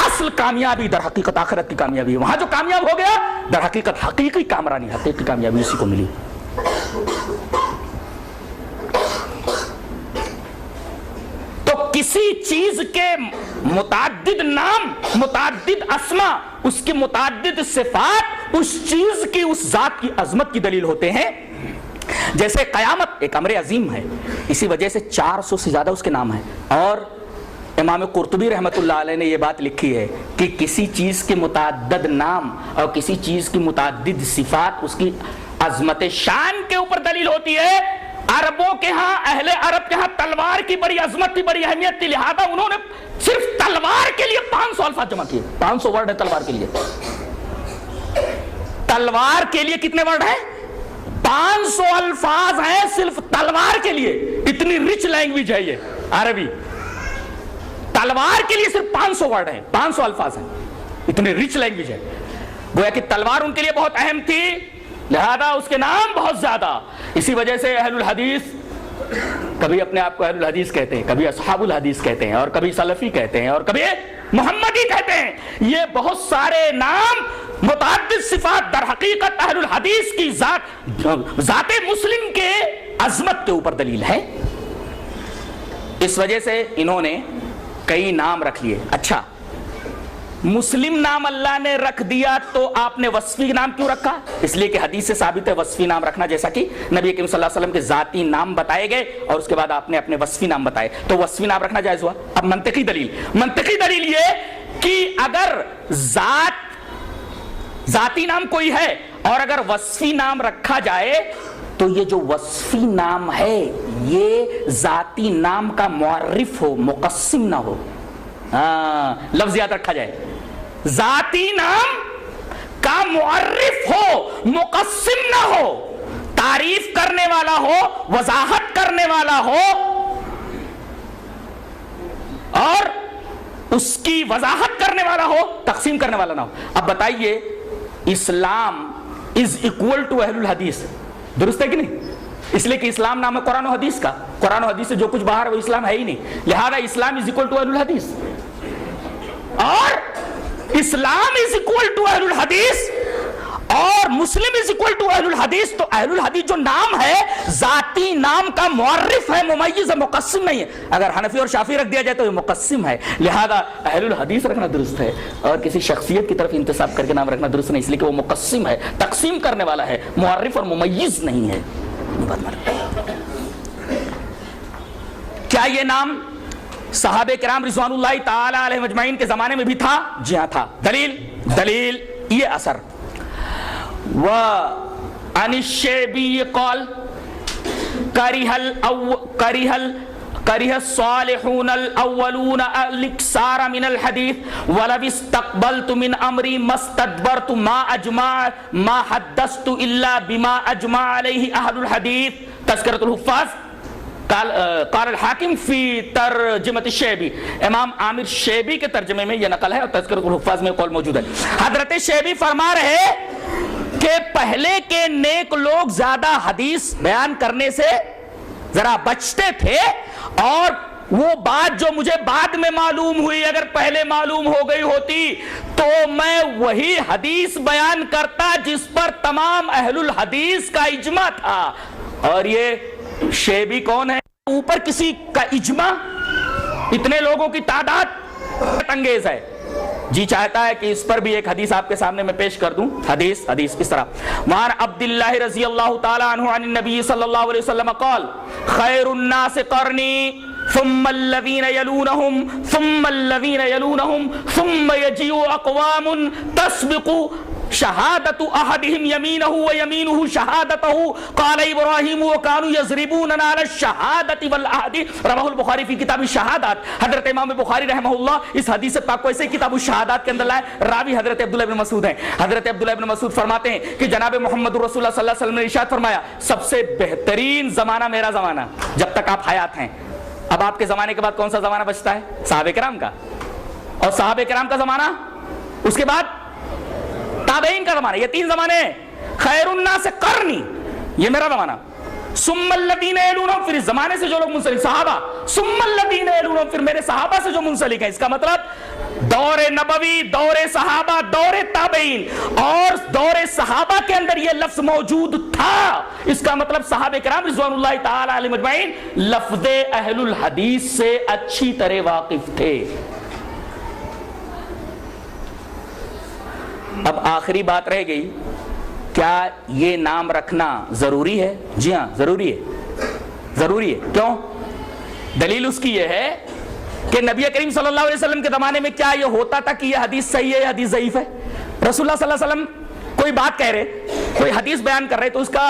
اصل کامیابی در حقیقت آخرت کی کامیابی ہے. وہاں جو کامیاب ہو گیا در حقیقت حقیقی کامرانی, حقیقی کامیابی اسی کو ملی. تو کسی چیز کے متعدد نام, متعدد اسما, اس کی متعدد صفات اس چیز کی, اس ذات کی عظمت کی دلیل ہوتے ہیں. جیسے قیامت ایک امر عظیم ہے, اسی وجہ سے 400 سے زیادہ اس کے نام ہیں. اور امام قرطبی رحمۃ اللہ علیہ نے یہ بات لکھی ہے کہ کسی چیز کے متعدد نام اور کسی چیز کی متعدد صفات اس کی عظمت شان کے اوپر دلیل ہوتی ہے. عربوں کے ہاں، اہل عرب کے ہاں تلوار کی بڑی عظمت تھی، بڑی اہمیت تھی، لہذا انہوں نے صرف تلوار کے لیے 500 الفاظ جمع کیے. 500 ورڈ ہے تلوار کے لیے. تلوار کے لیے کتنے ورڈ ہیں؟ 500 الفاظ ہیں صرف تلوار کے لیے. اتنی رچ لینگویج ہے یہ عربی. تلوار کے لیے صرف 500 ورڈ ہیں، 500 الفاظ ہیں. اتنی رچ لینگویج ہے. گویا کہ تلوار ان کے لیے بہت اہم تھی، لہذا اس کے نام بہت زیادہ. اسی وجہ سے اہل الحدیث کبھی اپنے آپ کو اہل الحدیث کہتے ہیں، کبھی اصحاب الحدیث کہتے ہیں، اور کبھی سلفی کہتے ہیں، اور کبھی محمدی کہتے ہیں. یہ بہت سارے نام متعدد صفات در حقیقت اہل الحدیث کی ذات مسلم کے عظمت کے اوپر دلیل ہے. اس وجہ سے انہوں نے کئی نام رکھ لیے. اچھا، مسلم نام اللہ نے رکھ دیا تو آپ نے وصفی نام کیوں رکھا؟ اس لیے کہ حدیث سے ثابت ہے وصفی نام رکھنا، جیسا کہ نبی کریم صلی اللہ علیہ وسلم کے ذاتی نام بتائے گئے اور اس کے بعد آپ نے اپنے وصفی نام بتائے، تو وصفی نام رکھنا جائز ہوا. اب منطقی دلیل یہ کہ اگر ذاتی نام کوئی ہے اور اگر وصفی نام رکھا جائے تو یہ جو وصفی نام ہے یہ ذاتی نام کا معرف ہو، مقسم نہ ہو. لفظ یاد رکھا جائے، ذاتی نام کا معرف ہو، مقسم نہ ہو، تعریف کرنے والا ہو، وضاحت کرنے والا ہو اور اس کی وضاحت کرنے والا ہو، تقسیم کرنے والا نہ ہو. اب بتائیے، اسلام از اکول ٹو اہل الحدیث، درست ہے کہ نہیں؟ اس لیے کہ اسلام نام ہے قرآن و حدیث کا. قرآن و حدیث سے جو کچھ باہر ہے وہ اسلام ہے ہی نہیں، لہذا اسلام از اکول ٹو اہل الحدیث. اور اسلام از اکول ٹو اہل الحدیث اور مسلم از اکول ٹو اہل الحدیث. تو اہل الحدیث جو نام ہے ذاتی نام کا معرف ہے، ممیز ہے، مقسم نہیں ہے. اگر حنفی اور شافعی رکھ دیا جائے تو یہ مقسم ہے، لہذا اہل الحدیث رکھنا درست ہے اور کسی شخصیت کی طرف انتساب کر کے نام رکھنا درست نہیں، اس لیے کہ وہ مقسم ہے، تقسیم کرنے والا ہے، معرف اور ممیز نہیں ہے. کیا یہ نام صحابہ کرام رضوان اللہ تعالی علیہم اجمعین کے زمانے میں بھی تھا؟ جی ہاں تھا. دلیل یہ اثر وعن الشعبی قال کرہ الصالحون الاولون الاکثار من الحدیث ولو استقبلت من امری ما استدبرت ما حدثت الا بما اجمع علیہ اہل الحدیث. تذکرۃ الحفاظ قال الحاکم فی ترجمۃ الشیبی. امام عامر شیبی کے ترجمے میں یہ نقل ہے اور تذکرۃ الحفاظ میں قول موجود ہے. حضرت شیبی فرما رہے کہ پہلے کے نیک لوگ زیادہ حدیث بیان کرنے سے ذرا بچتے تھے، اور وہ بات جو مجھے بعد میں معلوم ہوئی اگر پہلے معلوم ہو گئی ہوتی تو میں وہی حدیث بیان کرتا جس پر تمام اہل الحدیث کا اجماع تھا. اور یہ شیبی کون ہے؟ اوپر کسی کا اجماع، اتنے لوگوں کی تعداد انگیز ہے. جی چاہتا ہے کہ اس پر بھی ایک حدیث آپ کے سامنے میں پیش کر دوں. حدیث اس طرح وعن عبداللہ رضی اللہ تعالی عنہ عن النبی صلی اللہ علیہ وسلم قال خیر الناس قرنی ثم الذین یلونہم ثم الذین یلونہم ثم یجیء اقوام تسبق شہادت احدہم یمینہ ویمینہ شہادتہ قال ابراہیم وکانوا یضربوننا علی الشہادت والعہد. رواہ البخاری فی کتاب الشہادات. حضرت امام بخاری رحمہ اللہ اس حدیث پاک کو ایسے کتاب الشہادات کے اندر لائے. راوی حضرت عبداللہ بن مسعود ہیں. حضرت عبداللہ بن مسعود فرماتے ہیں کہ جناب محمد رسول اللہ صلی اللہ علیہ وسلم نے ارشاد فرمایا سب سے بہترین زمانہ میرا زمانہ جب تک آپ حیات ہیں. اب آپ کے زمانے کے بعد کون سا زمانہ بچتا ہے؟ صحابہ کرام کا. اور صحابہ کرام کا زمانہ، اس کے بعد تابعین کا زمانہ. یہ تین زمانے ہیں. خیر الناس قرنی، یہ میرا زمانہ. ثم الذین یلونہم، پھر اس زمانے سے جو لوگ منسلک صحابہ. ثم الذین یلونہم، پھر میرے صحابہ سے جو منسلک ہیں. اس کا مطلب دور نبوی، دور صحابہ، دور تابعین. اور دور صحابہ کے اندر یہ لفظ موجود تھا. اس کا مطلب صحابہ کرام رضوان اللہ تعالی علیہم اجمعین لفظ اہل الحدیث سے اچھی طرح واقف تھے. اب آخری بات رہ گئی، کیا یہ نام رکھنا ضروری ہے؟ جی ہاں ضروری ہے. ضروری ہے. کیوں؟ دلیل اس کی یہ ہے کہ نبی کریم صلی اللہ علیہ وسلم کے زمانے میں کیا یہ ہوتا تھا کہ یہ حدیث صحیح ہے یا حدیث ضعیف ہے؟ رسول اللہ صلی اللہ علیہ وسلم کوئی بات کہہ رہے، کوئی حدیث بیان کر رہے تو اس کا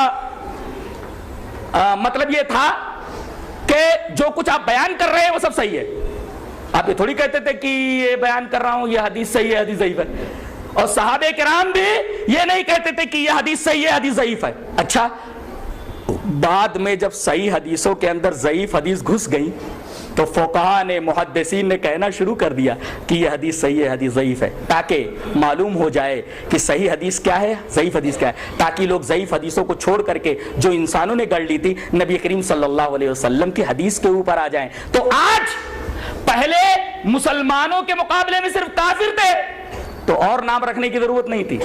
مطلب یہ تھا کہ جو کچھ آپ بیان کر رہے ہیں وہ سب صحیح ہے. آپ یہ تھوڑی کہتے تھے کہ یہ بیان کر رہا ہوں یہ حدیث صحیح ہے حدیث ضعیف ہے. اور صحابہ کرام بھی یہ نہیں کہتے تھے کہ یہ حدیث صحیح ہے حدیث ضعیف ہے. اچھا بعد میں جب صحیح حدیثوں کے اندر ضعیف حدیث گھس گئی تو فقہا نے محدثین نے کہنا شروع کر دیا کہ یہ حدیث صحیح ہے حدیث ضعیف ہے، تاکہ معلوم ہو جائے کہ صحیح حدیث کیا ہے ضعیف حدیث کیا ہے، تاکہ لوگ ضعیف حدیثوں کو چھوڑ کر کے جو انسانوں نے گڑھ لی تھی نبی کریم صلی اللہ علیہ وسلم کی حدیث کے اوپر آ جائیں. تو آج پہلے مسلمانوں کے مقابلے میں صرف کافر تھے تو اور نام رکھنے کی ضرورت نہیں تھی،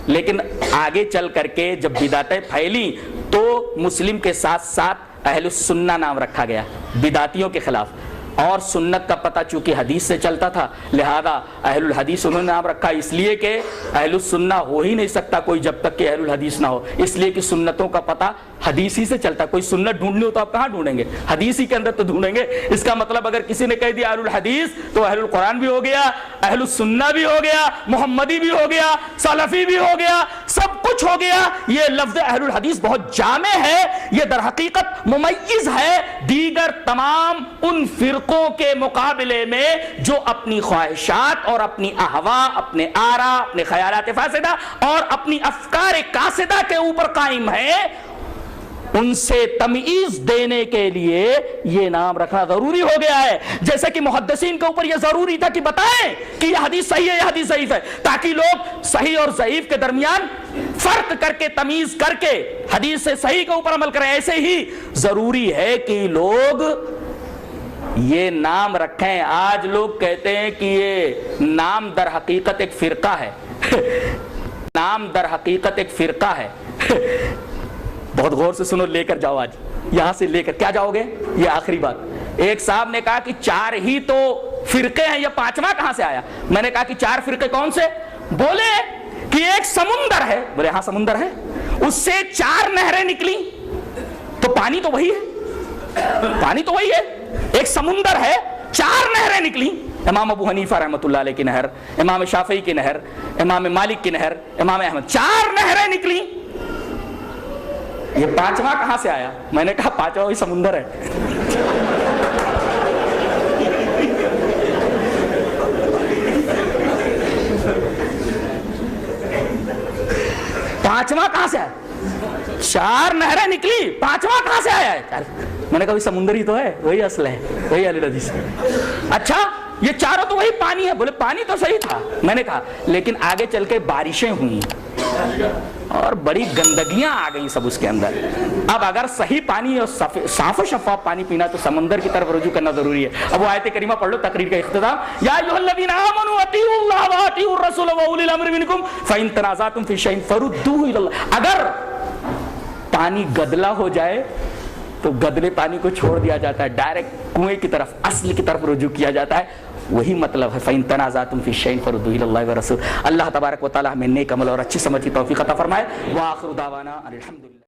لیکن آگے چل کر کے جب بدعتیں پھیلی تو مسلم کے ساتھ ساتھ اہل السنہ نام رکھا گیا بدعتیوں کے خلاف. اور سنت کا پتہ چونکہ حدیث سے چلتا تھا لہذا اہل الحدیث انہوں نے نام رکھا، اس لیے کہ اہل السنہ ہو ہی نہیں سکتا کوئی جب تک کہ اہل الحدیث نہ ہو، اس لیے کہ سنتوں کا پتہ حدیث ہی سے چلتا. کوئی سنت ڈھونڈنی ہو تو آپ کہاں ڈھونڈیں گے؟ حدیث ہی کے اندر تو ڈھونڈیں گے. اس کا مطلب اگر کسی نے کہہ دیا اہل الحدیث تو اہل القرآن بھی ہو گیا، اہل السنہ بھی ہو گیا، محمدی بھی ہو گیا، سلفی بھی ہو گیا، سب کچھ ہو گیا. یہ لفظ اہل الحدیث بہت جامع ہے، یہ در حقیقت ممیز ہے دیگر تمام ان فرقوں کے مقابلے میں جو اپنی خواہشات اور اپنی اہوا، اپنے آرا، اپنے خیالات فاسدہ اور اپنی افکار کاسدہ کے اوپر قائم ہے. ان سے تمیز دینے کے لیے یہ نام رکھنا ضروری ہو گیا ہے، جیسے کہ محدثین کے اوپر یہ ضروری تھا کہ بتائیں کہ یہ حدیث صحیح ہے یہ حدیث ضعیف ہے، تاکہ لوگ صحیح اور ضعیف کے درمیان فرق کر کے تمیز کر کے حدیث سے صحیح کے اوپر عمل کریں. ایسے ہی ضروری ہے کہ لوگ یہ نام رکھیں. آج لوگ کہتے ہیں کہ یہ نام در حقیقت ایک فرقہ ہے نام در حقیقت ایک فرقہ ہے. بہت غور سے سنو، لے کر جاؤ آج یہاں سے لے کر کیا جاؤ گے؟ یہ آخری بات. ایک صاحب نے کہا کہ 4 ہی تو فرقے ہیں، یہ 5واں کہاں سے آیا؟ میں نے کہا کہ 4 فرقے کون سے؟ بولے کہ ایک سمندر ہے. بولے ہاں سمندر ہے، اس سے 4 نہریں نکلی تو پانی تو وہی ہے، پانی تو وہی ہے. ایک سمندر ہے 4 نہریں نکلی، امام ابو حنیفہ رحمۃ اللہ علیہ کی نہر، امام شافعی کی نہر، امام مالک کی نہر، امام احمد، 4 نہریں نکلی. یہ 5واں کہاں سے آیا؟ میں نے کہا 5واں وہی سمندر ہے. پانچواں کہاں سے آیا؟ 4 نہریں نکلی، 5واں کہاں سے آیا ہے؟ میں نے کہا سمندر ہی تو ہے، وہی اصل ہے، وہی اہل حدیث ہے. اچھا یہ 4 تو وہی پانی ہے. بولے پانی تو صحیح تھا. میں نے کہا لیکن آگے چل کے بارشیں ہوئیں اور بڑی گندگیاں آ گئیں سب اس کے اندر. اب اگر صحیح پانی اور صاف و شفاف پانی پینا تو سمندر کی طرف رجوع کرنا ضروری ہے. اب وہ آیت کریمہ پڑھ لو، تقریر کا اختتام. یا ایھا الذین آمنوا اطیعوا اللہ واطیعوا الرسول واولی الامر منکم فان تنازعتم فی شیء فردوہ الی اللہ. اگر پانی گدلا ہو جائے تو گدلے پانی کو چھوڑ دیا جاتا ہے، ڈائریکٹ کنویں کی طرف اصل کی طرف رجوع کیا جاتا ہے. وہی مطلب ہے فَإِن تَنَازَعْتُمْ فِي شَيْءٍ فَرُدُّوهُ إِلَى اللَّهِ وَالرَّسُولِ. اللہ تبارک و تعالی ہمیں نیک عمل اور اچھی سمجھ کی توفیق عطا فرمائے. وآخر دعوانا الحمدللہ.